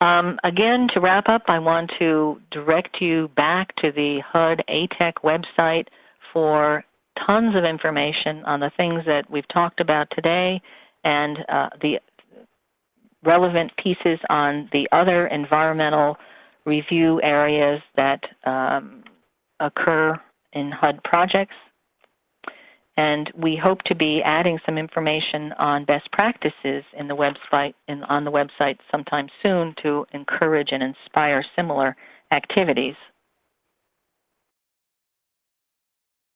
S2: Again, to wrap up, I want to direct you back to the HUD ATEC website for tons of information on the things that we've talked about today and the relevant pieces on the other environmental review areas that occur in HUD projects. And we hope to be adding some information on best practices in the website on the website sometime soon to encourage and inspire similar activities.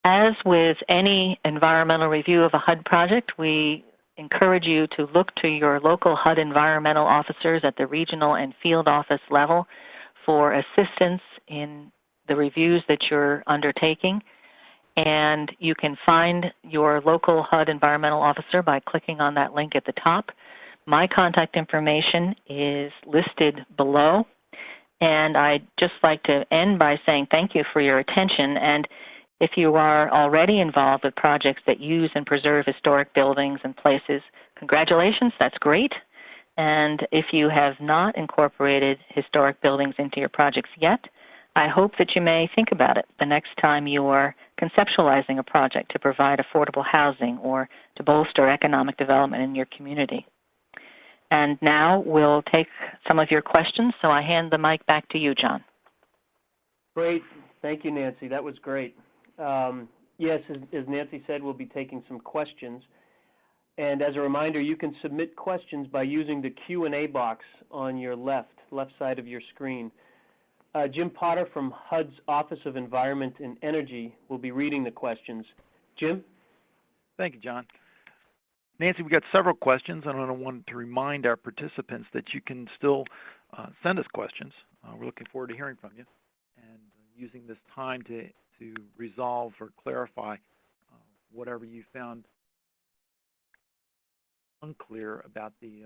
S2: As with any environmental review of a HUD project, we encourage you to look to your local HUD environmental officers at the regional and field office level for assistance in the reviews that you're undertaking. And you can find your local HUD environmental officer by clicking on that link at the top. My contact information is listed below. And I'd just like to end by saying thank you for your attention. And if you are already involved with projects that use and preserve historic buildings and places, congratulations, that's great. And if you have not incorporated historic buildings into your projects yet, I hope that you may think about it the next time you are conceptualizing a project to provide affordable housing or to bolster economic development in your community. And now we'll take some of your questions, so I hand the mic back to you, John.
S1: Great. Thank you, Nancy. That was great. Yes, as Nancy said, we'll be taking some questions. And as a reminder, you can submit questions by using the Q&A box on your left side of your screen. Jim Potter from HUD's Office of Environment and Energy will be reading the questions. Jim?
S3: Thank you, John. Nancy, we got several questions, and I want to remind our participants that you can still send us questions. We're looking forward to hearing from you and using this time to resolve or clarify whatever you found unclear about the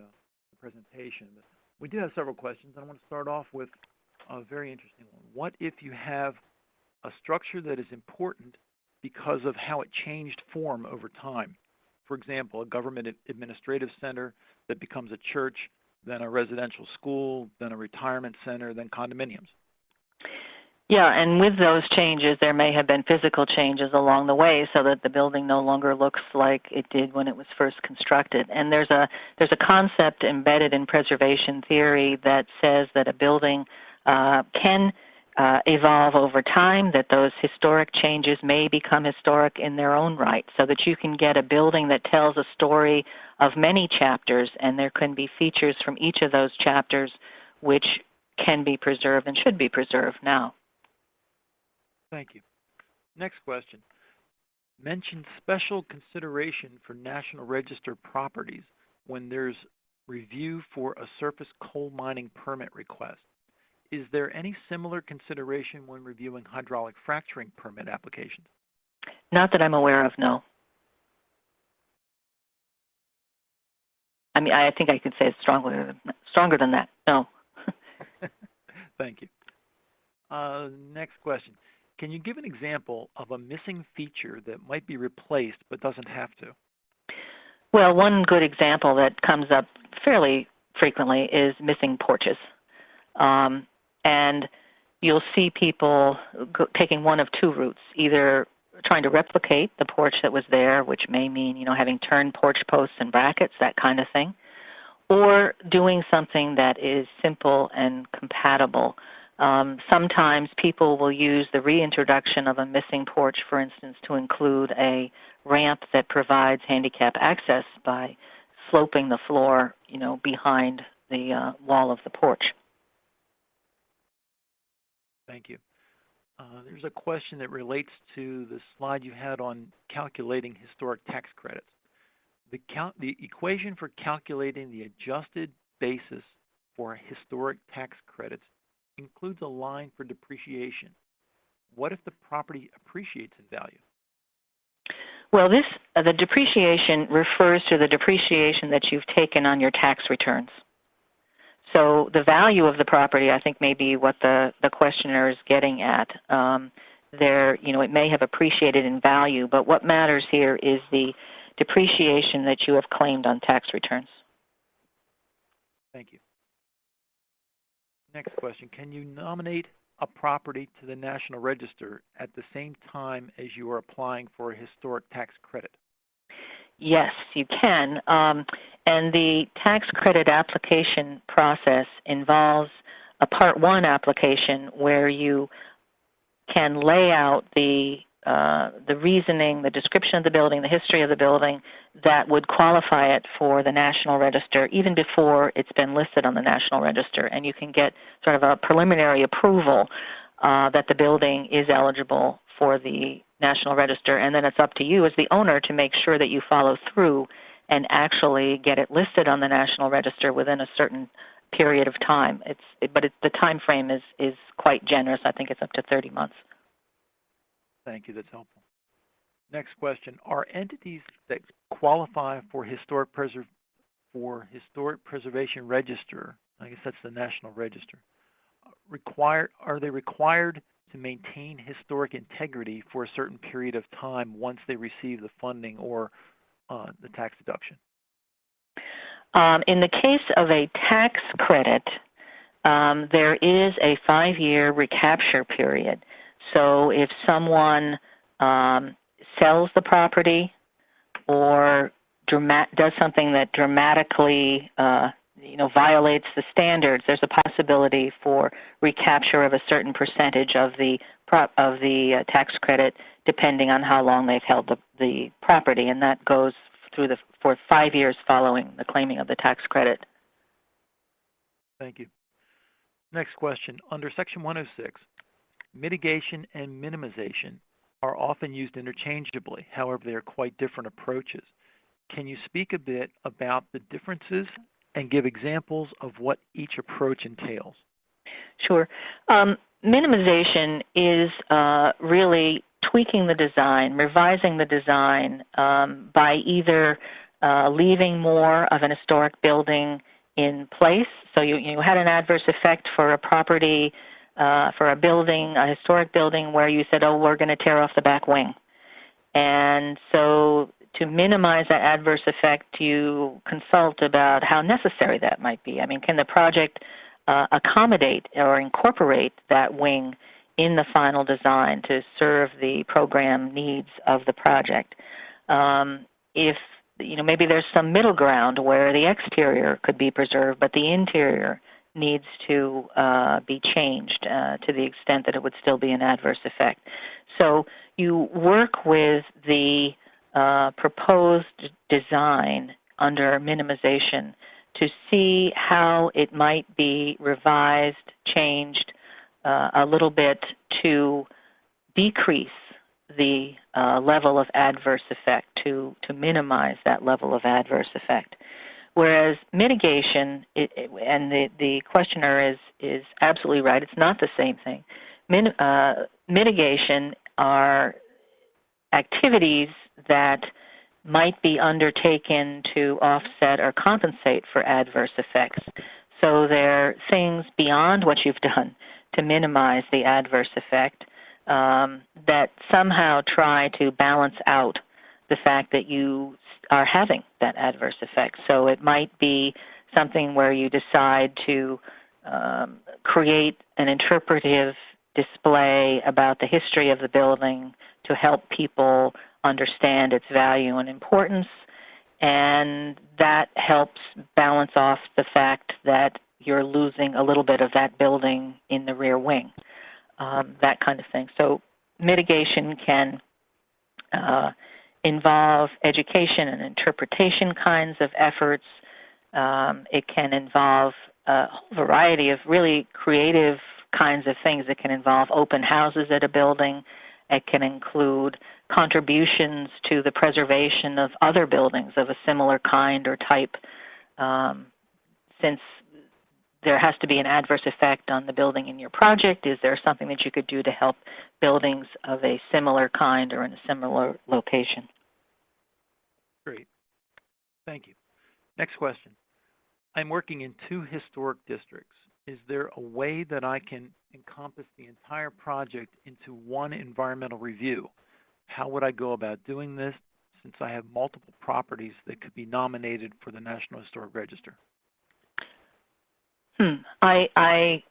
S3: presentation. But we do have several questions, and I want to start off with a very interesting one. What if you have a structure that is important because of how it changed form over time? For example, a government administrative center that becomes a church, then a residential school, then a retirement center, then condominiums.
S2: Yeah, and with those changes, there may have been physical changes along the way so that the building no longer looks like it did when it was first constructed. And there's a concept embedded in preservation theory that says that a building can evolve over time, that those historic changes may become historic in their own right, so that you can get a building that tells a story of many chapters, and there can be features from each of those chapters which can be preserved and should be preserved now.
S3: Thank you. Next question. Mention special consideration for National Register properties when there's review for a surface coal mining permit request. Is there any similar consideration when reviewing hydraulic fracturing permit applications?
S2: Not that I'm aware of, no. I mean, I think I could say it's stronger than that. No.
S3: Thank you. Next question. Can you give an example of a missing feature that might be replaced but doesn't have to?
S2: Well, one good example that comes up fairly frequently is missing porches. And you'll see people taking one of two routes, either trying to replicate the porch that was there, which may mean, having turned porch posts and brackets, that kind of thing, or doing something that is simple and compatible. Sometimes people will use the reintroduction of a missing porch, for instance, to include a ramp that provides handicap access by sloping the floor, behind the wall of the porch.
S3: Thank you. There's a question that relates to the slide you had on calculating historic tax credits. The equation for calculating the adjusted basis for historic tax credits includes a line for depreciation. What if the property appreciates in value?
S2: Well, the depreciation refers to the depreciation that you've taken on your tax returns. So the value of the property, I think, may be what the questioner is getting at. It may have appreciated in value, but what matters here is the depreciation that you have claimed on tax returns.
S3: Thank you. Next question. Can you nominate a property to the National Register at the same time as you are applying for a historic tax credit?
S2: Yes, you can. And the tax credit application process involves a Part 1 application where you can lay out the reasoning, the description of the building, the history of the building that would qualify it for the National Register even before it's been listed on the National Register. And you can get sort of a preliminary approval that the building is eligible for the National Register. And then it's up to you as the owner to make sure that you follow through and actually get it listed on the National Register within a certain period of time. The time frame is quite generous. I think it's up to 30 months.
S3: Thank you. That's helpful. Next question. Are entities that qualify for historic preservation register, I guess that's the National Register, are they required to maintain historic integrity for a certain period of time once they receive the funding or the tax deduction?
S2: In the case of a tax credit, there is a 5-year recapture period. So if someone sells the property or does something that dramatically violates the standards, there's a possibility for recapture of a certain percentage of the tax credit depending on how long they've held the property, and that goes for 5 years following the claiming of the tax credit.
S3: Thank you. Next question. Under Section 106, mitigation and minimization are often used interchangeably. However, they are quite different approaches. Can you speak a bit about the differences and give examples of what each approach entails?
S2: Sure. Minimization is really tweaking the design, revising the design by either leaving more of an historic building in place. So you had an adverse effect for a property, for a building, a historic building, where you said, oh, we're going to tear off the back wing. And so to minimize that adverse effect, you consult about how necessary that might be. I mean, can the project accommodate or incorporate that wing in the final design to serve the program needs of the project? If maybe there's some middle ground where the exterior could be preserved, but the interior needs to be changed to the extent that it would still be an adverse effect. So you work with the proposed design under minimization to see how it might be revised, changed a little bit to decrease the level of adverse effect, to minimize that level of adverse effect. Whereas mitigation, and the questioner is absolutely right, it's not the same thing. Mitigation are activities that might be undertaken to offset or compensate for adverse effects. So they're things beyond what you've done to minimize the adverse effect that somehow try to balance out the fact that you are having that adverse effect. So it might be something where you decide to create an interpretive display about the history of the building to help people understand its value and importance, and that helps balance off the fact that you're losing a little bit of that building in the rear wing, that kind of thing. So mitigation can involve education and interpretation kinds of efforts. It can involve a whole variety of really creative kinds of things. It can involve open houses at a building. It can include contributions to the preservation of other buildings of a similar kind or type. Since there has to be an adverse effect on the building in your project, is there something that you could do to help buildings of a similar kind or in a similar location?
S3: Great. Thank you. Next question. I'm working in 2 historic districts. Is there a way that I can encompass the entire project into one environmental review? How would I go about doing this since I have multiple properties that could be nominated for the National Historic Register?
S2: I'm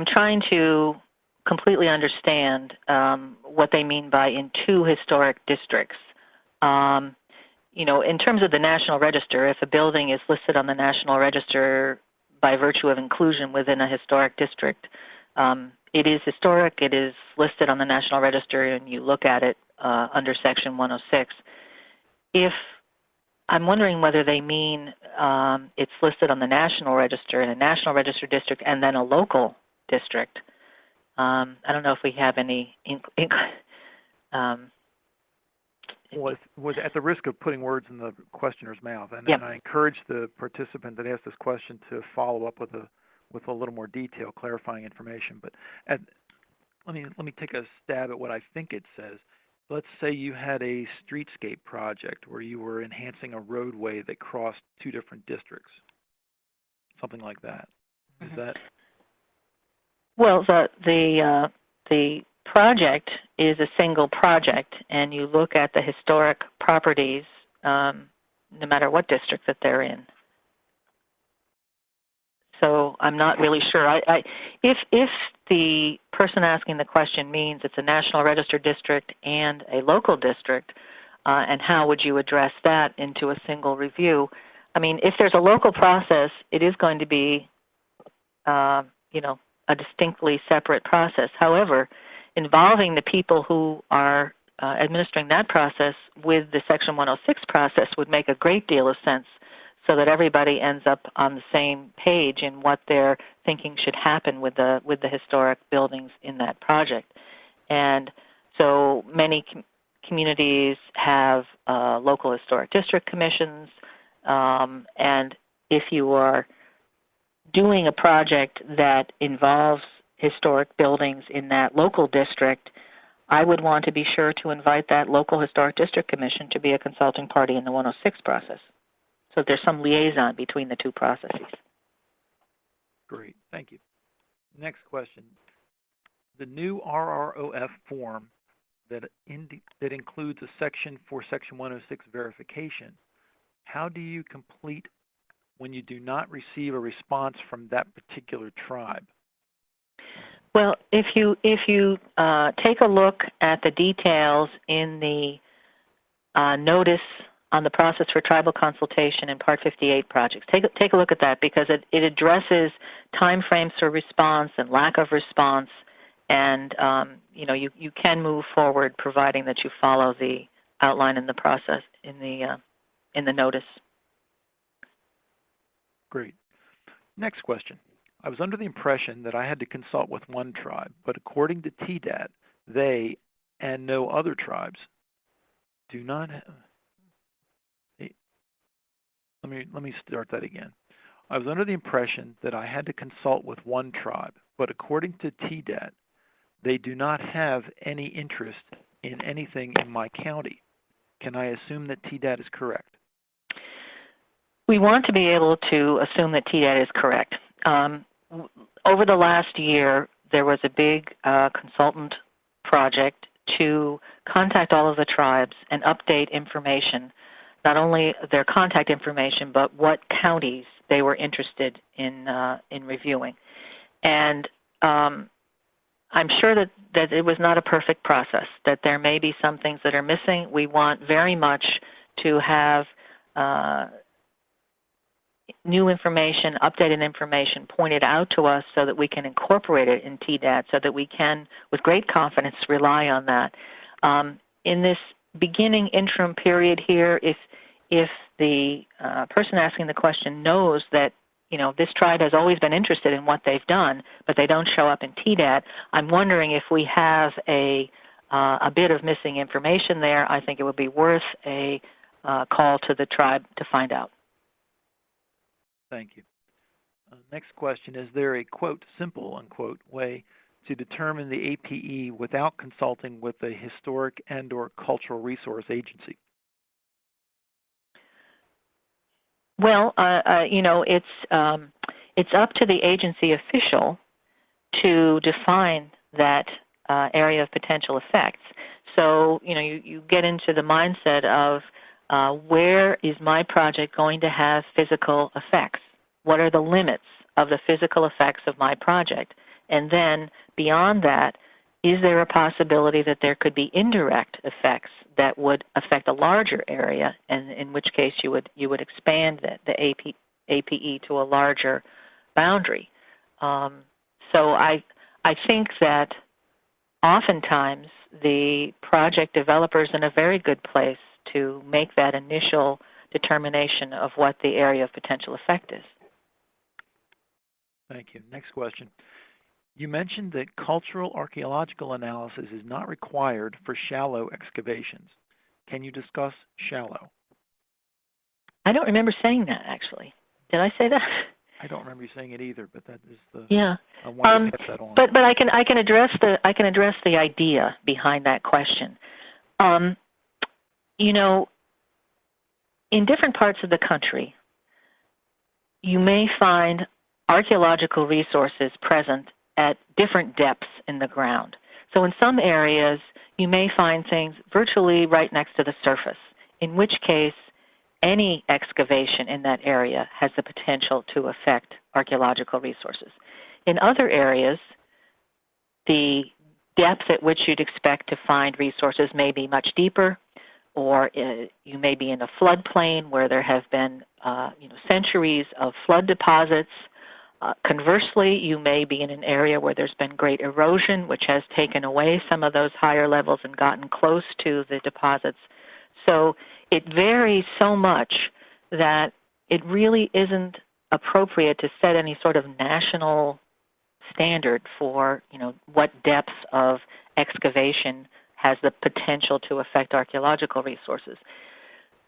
S2: trying to completely understand what they mean by in 2 historic districts. Um, in terms of the National Register, if a building is listed on the National Register by virtue of inclusion within a historic district, it is historic, it is listed on the National Register, and you look at it under Section 106. If I'm wondering whether they mean it's listed on the National Register in a National Register district and then a local district. I don't know if we have any
S3: Well, at the risk of putting words in the questioner's mouth, and
S2: Yep.
S3: I encourage the participant that asked this question to follow up with a little more detail, clarifying information. But let me take a stab at what I think it says. Let's say you had a streetscape project where you were enhancing a roadway that crossed 2 different districts, something like that. Is that
S2: Well, the project is a single project, and you look at the historic properties, no matter what district that they're in. So I'm not really sure. If the person asking the question means it's a National Register district and a local district, and how would you address that into a single review? I mean, if there's a local process, it is going to be, a distinctly separate process. However, involving the people who are administering that process with the Section 106 process would make a great deal of sense, so that everybody ends up on the same page in what they're thinking should happen with the historic buildings in that project. And so many communities have local historic district commissions, and if you are doing a project that involves historic buildings in that local district, I would want to be sure to invite that local historic district commission to be a consulting party in the 106 process. So there's some liaison between the 2 processes.
S3: great? Thank you. Next question. The new RROF form that includes a section for Section 106 verification, how do you complete when you do not receive a response from that particular tribe?
S2: Well, if you take a look at the details in the notice on the process for tribal consultation in Part 58 projects, take a look at that, because it addresses timeframes for response and lack of response, and you can move forward providing that you follow the outline in the process in the notice.
S3: Great. Next question. I was under the impression that I had to consult with one tribe, but according to TDAT, they and no other tribes do not have... Let me start that again. I was under the impression that I had to consult with one tribe, but according to TDAT, they do not have any interest in anything in my county. Can I assume that TDAT is correct?
S2: We want to be able to assume that TDAT is correct. Over the last year, there was a big consultant project to contact all of the tribes and update information, not only their contact information, but what counties they were interested in reviewing. And I'm sure that it was not a perfect process, that there may be some things that are missing. We want very much to have new information, updated information pointed out to us so that we can incorporate it in TDAT, so that we can, with great confidence, rely on that. In this beginning interim period here, if the person asking the question knows that this tribe has always been interested in what they've done, but they don't show up in TDAT, I'm wondering if we have a bit of missing information there. I think it would be worth a call to the tribe to find out.
S3: Thank you. Next question, is there a, quote, simple, unquote, way to determine the APE without consulting with a historic and/or cultural resource agency?
S2: Well, it's up to the agency official to define that area of potential effects. So, you get into the mindset of where is my project going to have physical effects? What are the limits of the physical effects of my project? And then beyond that, is there a possibility that there could be indirect effects that would affect a larger area, and in which case you would expand the APE to a larger boundary? So I think that oftentimes the project developer is in a very good place to make that initial determination of what the area of potential effect is.
S3: Thank you. Next question. You mentioned that cultural archaeological analysis is not required for shallow excavations. Can you discuss shallow?
S2: I don't remember saying that, actually. Did I say that?
S3: I don't remember you saying it either, but that is the.
S2: Yeah.
S3: I wanted to pass that on.
S2: But I can address the idea behind that question. In different parts of the country, you may find archaeological resources present at different depths in the ground. So in some areas, you may find things virtually right next to the surface, in which case any excavation in that area has the potential to affect archaeological resources. In other areas, the depth at which you'd expect to find resources may be much deeper, or you may be in a floodplain where there have been centuries of flood deposits. Conversely, you may be in an area where there's been great erosion, which has taken away some of those higher levels and gotten close to the deposits. So it varies so much that it really isn't appropriate to set any sort of national standard for what depth of excavation has the potential to affect archaeological resources.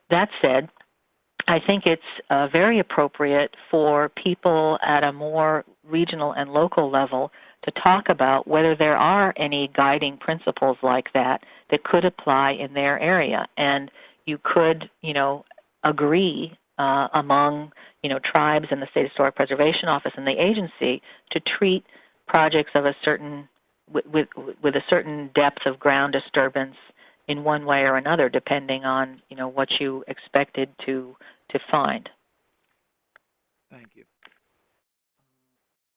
S2: That said, I think it's very appropriate for people at a more regional and local level to talk about whether there are any guiding principles like that that could apply in their area. And you could, agree among, tribes and the State Historic Preservation Office and the agency to treat projects of a certain, with a certain depth of ground disturbance in one way or another, depending on, what you expected to find.
S3: Thank you.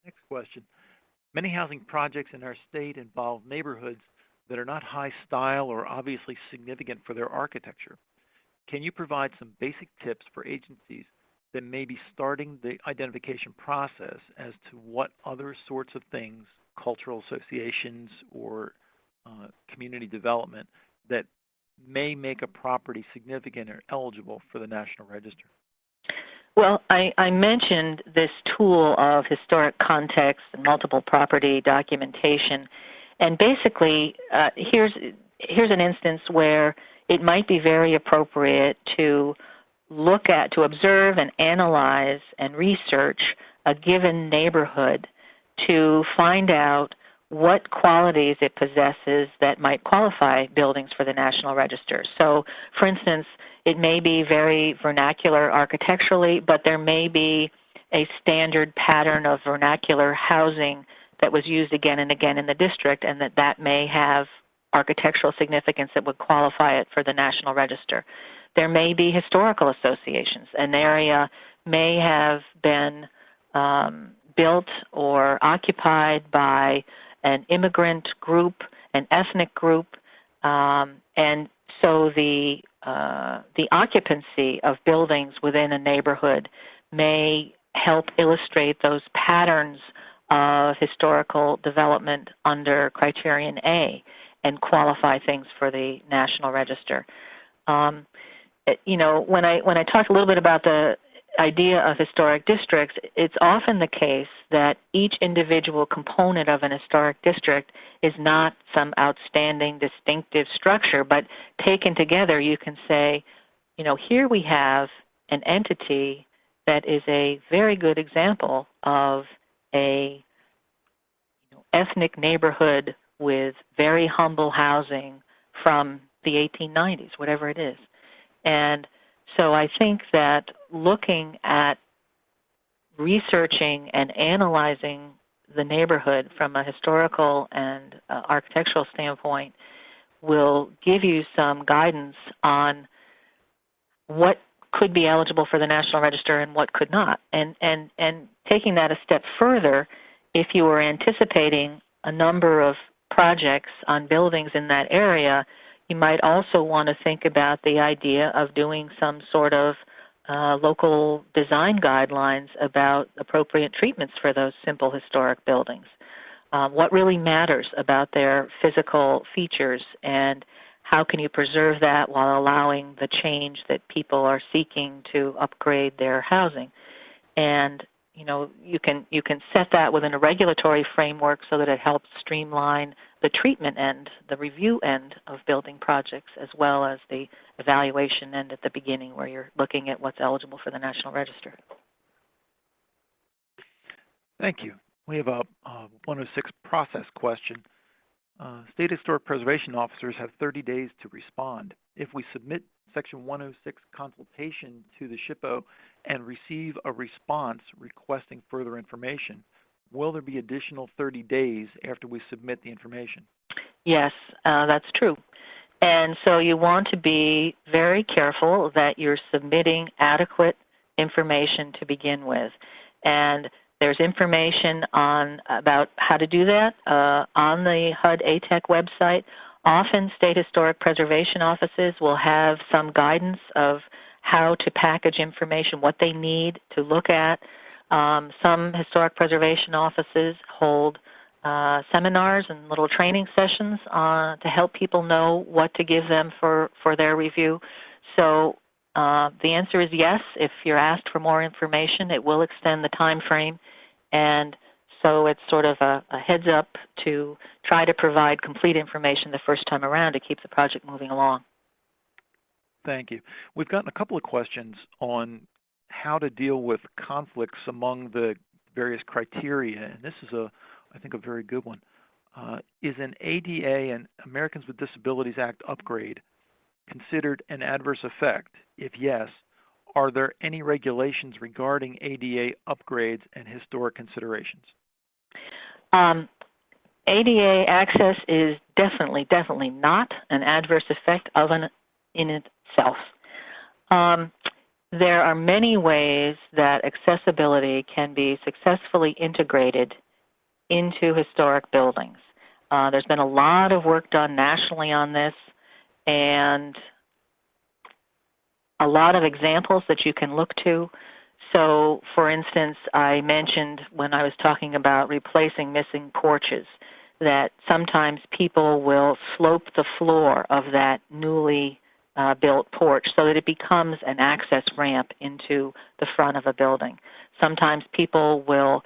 S3: Next question. Many housing projects in our state involve neighborhoods that are not high style or obviously significant for their architecture. Can you provide some basic tips for agencies that may be starting the identification process as to what other sorts of things, cultural associations or community development, that may make a property significant or eligible for the National Register?
S2: Well, I mentioned this tool of historic context and multiple property documentation, and basically here's an instance where it might be very appropriate to observe and analyze and research a given neighborhood to find out what qualities it possesses that might qualify buildings for the National Register. So, for instance, it may be very vernacular architecturally, but there may be a standard pattern of vernacular housing that was used again and again in the district, and that may have architectural significance that would qualify it for the National Register. There may be historical associations. An area may have been built or occupied by an immigrant group, an ethnic group, and so the occupancy of buildings within a neighborhood may help illustrate those patterns of historical development under Criterion A and qualify things for the National Register. When I talk a little bit about the idea of historic districts, it's often the case that each individual component of an historic district is not some outstanding, distinctive structure, but taken together you can say, here we have an entity that is a very good example of a ethnic neighborhood with very humble housing from the 1890s, whatever it is. And so I think that looking at researching and analyzing the neighborhood from a historical and architectural standpoint will give you some guidance on what could be eligible for the National Register and what could not. And taking that a step further, if you were anticipating a number of projects on buildings in that area, you might also want to think about the idea of doing some sort of local design guidelines about appropriate treatments for those simple historic buildings. What really matters about their physical features, and how can you preserve that while allowing the change that people are seeking to upgrade their housing? And you can set that within a regulatory framework so that it helps streamline the treatment end, the review end of building projects, as well as the evaluation end at the beginning where you're looking at what's eligible for the National Register.
S3: Thank you. We have a 106 process question. State Historic Preservation officers have 30 days to respond. If we submit Section 106 consultation to the SHPO and receive a response requesting further information, will there be additional 30 days after we submit the information?
S2: Yes, that's true. And so you want to be very careful that you're submitting adequate information to begin with. And there's information about how to do that on the HUD ATEC website. Often state historic preservation offices will have some guidance of how to package information, what they need to look at. Some historic preservation offices hold seminars and little training sessions to help people know what to give them for their review. So the answer is yes. If you're asked for more information, it will extend the time frame. And so it's sort of a heads up to try to provide complete information the first time around to keep the project moving along.
S3: Thank you. We've gotten a couple of questions on how to deal with conflicts among the various criteria, and this is, I think, a very good one. Is an ADA and Americans with Disabilities Act upgrade considered an adverse effect? If yes, are there any regulations regarding ADA upgrades and historic considerations?
S2: ADA access is definitely not an adverse effect in itself. There are many ways that accessibility can be successfully integrated into historic buildings. There's been a lot of work done nationally on this, and a lot of examples that you can look to. So, for instance, I mentioned when I was talking about replacing missing porches that sometimes people will slope the floor of that newly built porch so that it becomes an access ramp into the front of a building. Sometimes people will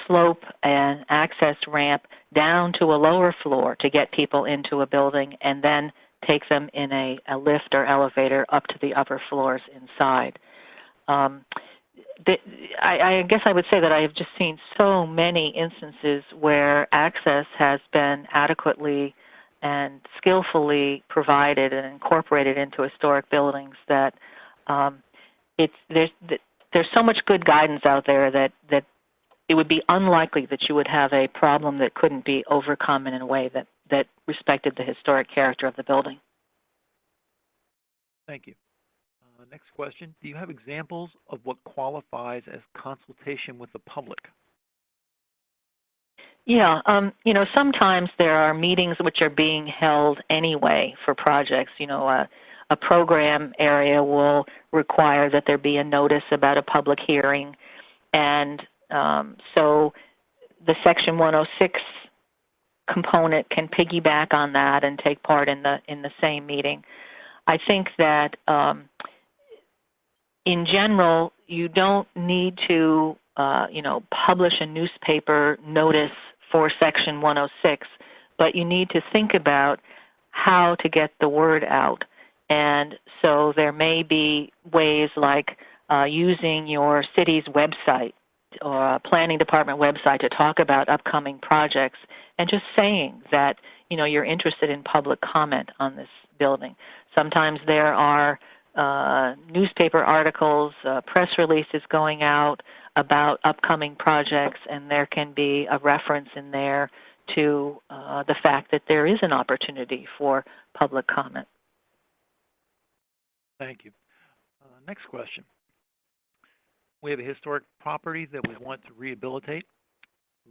S2: slope an access ramp down to a lower floor to get people into a building and then take them in a lift or elevator up to the upper floors inside. I guess I would say that I have just seen so many instances where access has been adequately and skillfully provided and incorporated into historic buildings that there's so much good guidance out there that it would be unlikely that you would have a problem that couldn't be overcome in a way that respected the historic character of the building.
S3: Thank you. Next question. Do you have examples of what qualifies as consultation with the public?
S2: Yeah, sometimes there are meetings which are being held anyway for projects. A program area will require that there be a notice about a public hearing, and so the Section 106 component can piggyback on that and take part in the same meeting. I think that in general, you don't need to publish a newspaper notice for Section 106, but you need to think about how to get the word out. And so there may be ways like using your city's website or a planning department website to talk about upcoming projects and just saying that you're interested in public comment on this building. Sometimes there are newspaper articles, press releases going out about upcoming projects, and there can be a reference in there to the fact that there is an opportunity for public comment.
S3: Thank you. Next question. We have a historic property that we want to rehabilitate.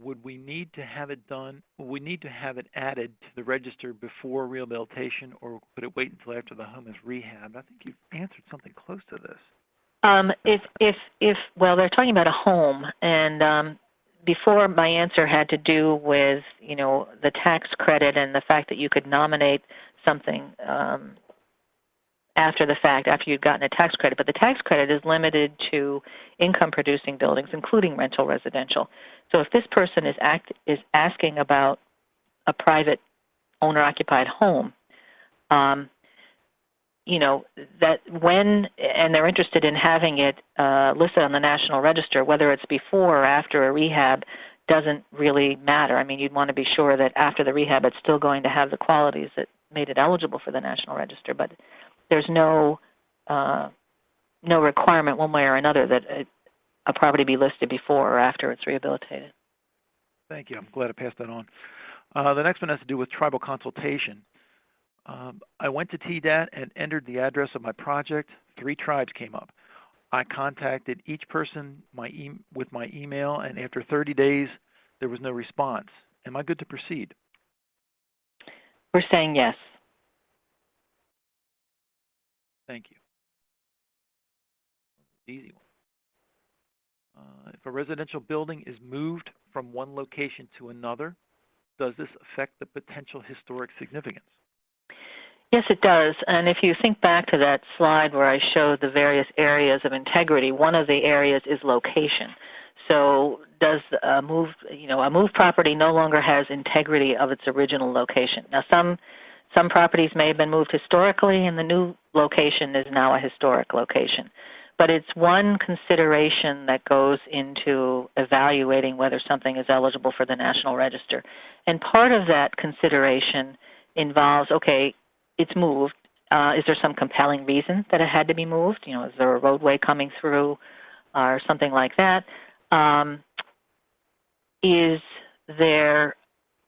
S3: Would we need to have it done, would we need to have it added to the register before rehabilitation, or could it wait until after the home is rehabbed? I think you've answered something close to this.
S2: Well, they're talking about a home, and before my answer had to do with, the tax credit and the fact that you could nominate something after the fact, after you've gotten a tax credit. But the tax credit is limited to income-producing buildings, including rental residential. So if this person is asking about a private owner-occupied home, that and they're interested in having it listed on the National Register, whether it's before or after a rehab doesn't really matter. I mean, you'd want to be sure that after the rehab it's still going to have the qualities that made it eligible for the National Register, but there's no requirement one way or another that a property be listed before or after it's rehabilitated.
S3: Thank you. I'm glad I passed that on. The next one has to do with tribal consultation. I went to TDAT and entered the address of my project. 3 tribes came up. I contacted each person with my email, and after 30 days, there was no response. Am I good to proceed?
S2: We're saying yes.
S3: Thank you. Easy one. If a residential building is moved from one location to another, does this affect the potential historic significance?
S2: Yes, it does. And if you think back to that slide where I showed the various areas of integrity, one of the areas is location. So does a moved property no longer has integrity of its original location? Now, some properties may have been moved historically, and the new location is now a historic location. But it's one consideration that goes into evaluating whether something is eligible for the National Register. And part of that consideration involves, okay, it's moved. Is there some compelling reason that it had to be moved? Is there a roadway coming through or something like that? Is there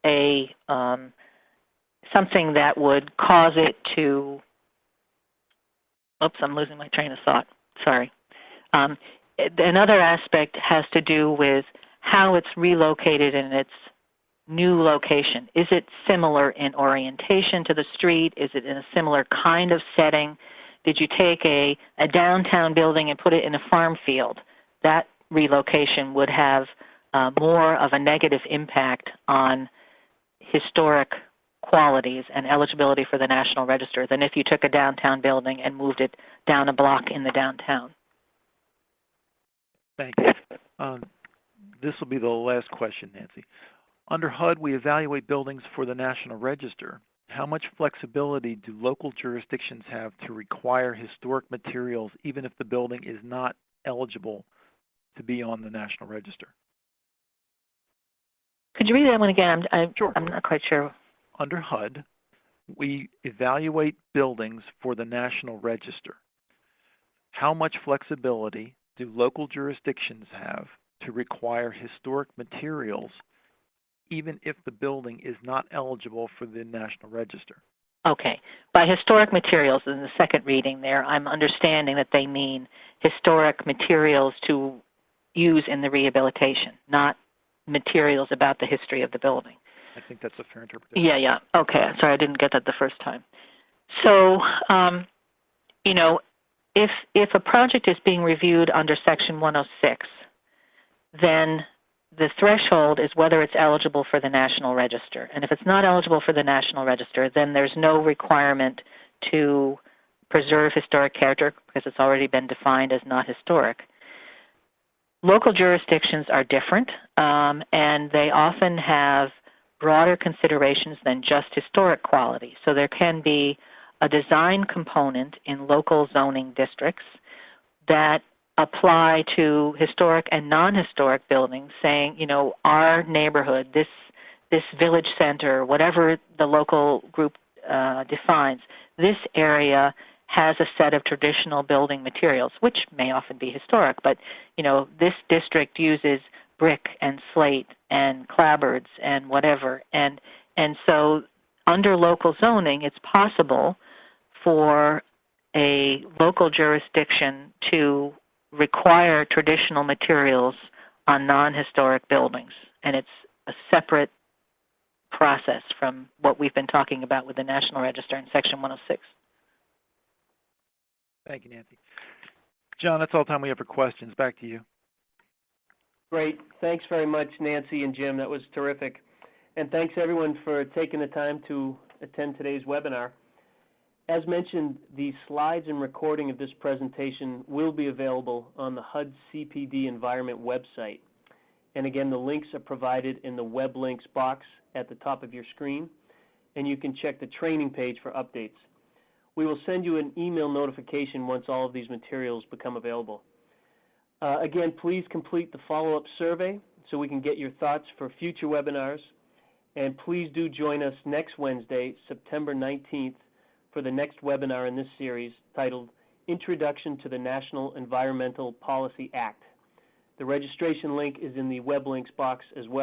S2: a something that would cause it to, oops, I'm losing my train of thought. Sorry. Another aspect has to do with how it's relocated in its new location. Is it similar in orientation to the street? Is it in a similar kind of setting? Did you take a downtown building and put it in a farm field? That relocation would have more of a negative impact on historic qualities and eligibility for the National Register than if you took a downtown building and moved it down a block in the downtown.
S3: Thank you. This will be the last question, Nancy. Under HUD, we evaluate buildings for the National Register. How much flexibility do local jurisdictions have to require historic materials even if the building is not eligible to be on the National Register?
S2: Could you read that one again?
S3: Sure.
S2: I'm not quite sure.
S3: Under HUD, we evaluate buildings for the National Register. How much flexibility do local jurisdictions have to require historic materials even if the building is not eligible for the National Register?
S2: Okay. By historic materials in the second reading there, I'm understanding that they mean historic materials to use in the rehabilitation, not materials about the history of the building.
S3: I think that's a fair interpretation.
S2: Yeah. Okay. Sorry, I didn't get that the first time. So, if a project is being reviewed under Section 106, then the threshold is whether it's eligible for the National Register. And if it's not eligible for the National Register, then there's no requirement to preserve historic character because it's already been defined as not historic. Local jurisdictions are different, and they often have broader considerations than just historic quality. So there can be a design component in local zoning districts that apply to historic and non-historic buildings, saying, our neighborhood, this village center, whatever the local group defines, this area has a set of traditional building materials, which may often be historic, but this district uses brick and slate and clapboards and whatever, and so under local zoning, it's possible for a local jurisdiction to require traditional materials on non-historic buildings, and it's a separate process from what we've been talking about with the National Register in Section 106.
S3: Thank you, Nancy. John, that's all the time we have for questions. Back to you.
S1: Great. Thanks very much, Nancy and Jim. That was terrific. And thanks, everyone, for taking the time to attend today's webinar. As mentioned, the slides and recording of this presentation will be available on the HUD CPD Environment website. And again, the links are provided in the web links box at the top of your screen, and you can check the training page for updates. We will send you an email notification once all of these materials become available. Again, please complete the follow-up survey so we can get your thoughts for future webinars. And please do join us next Wednesday, September 19th, for the next webinar in this series titled Introduction to the National Environmental Policy Act. The registration link is in the web links box as well.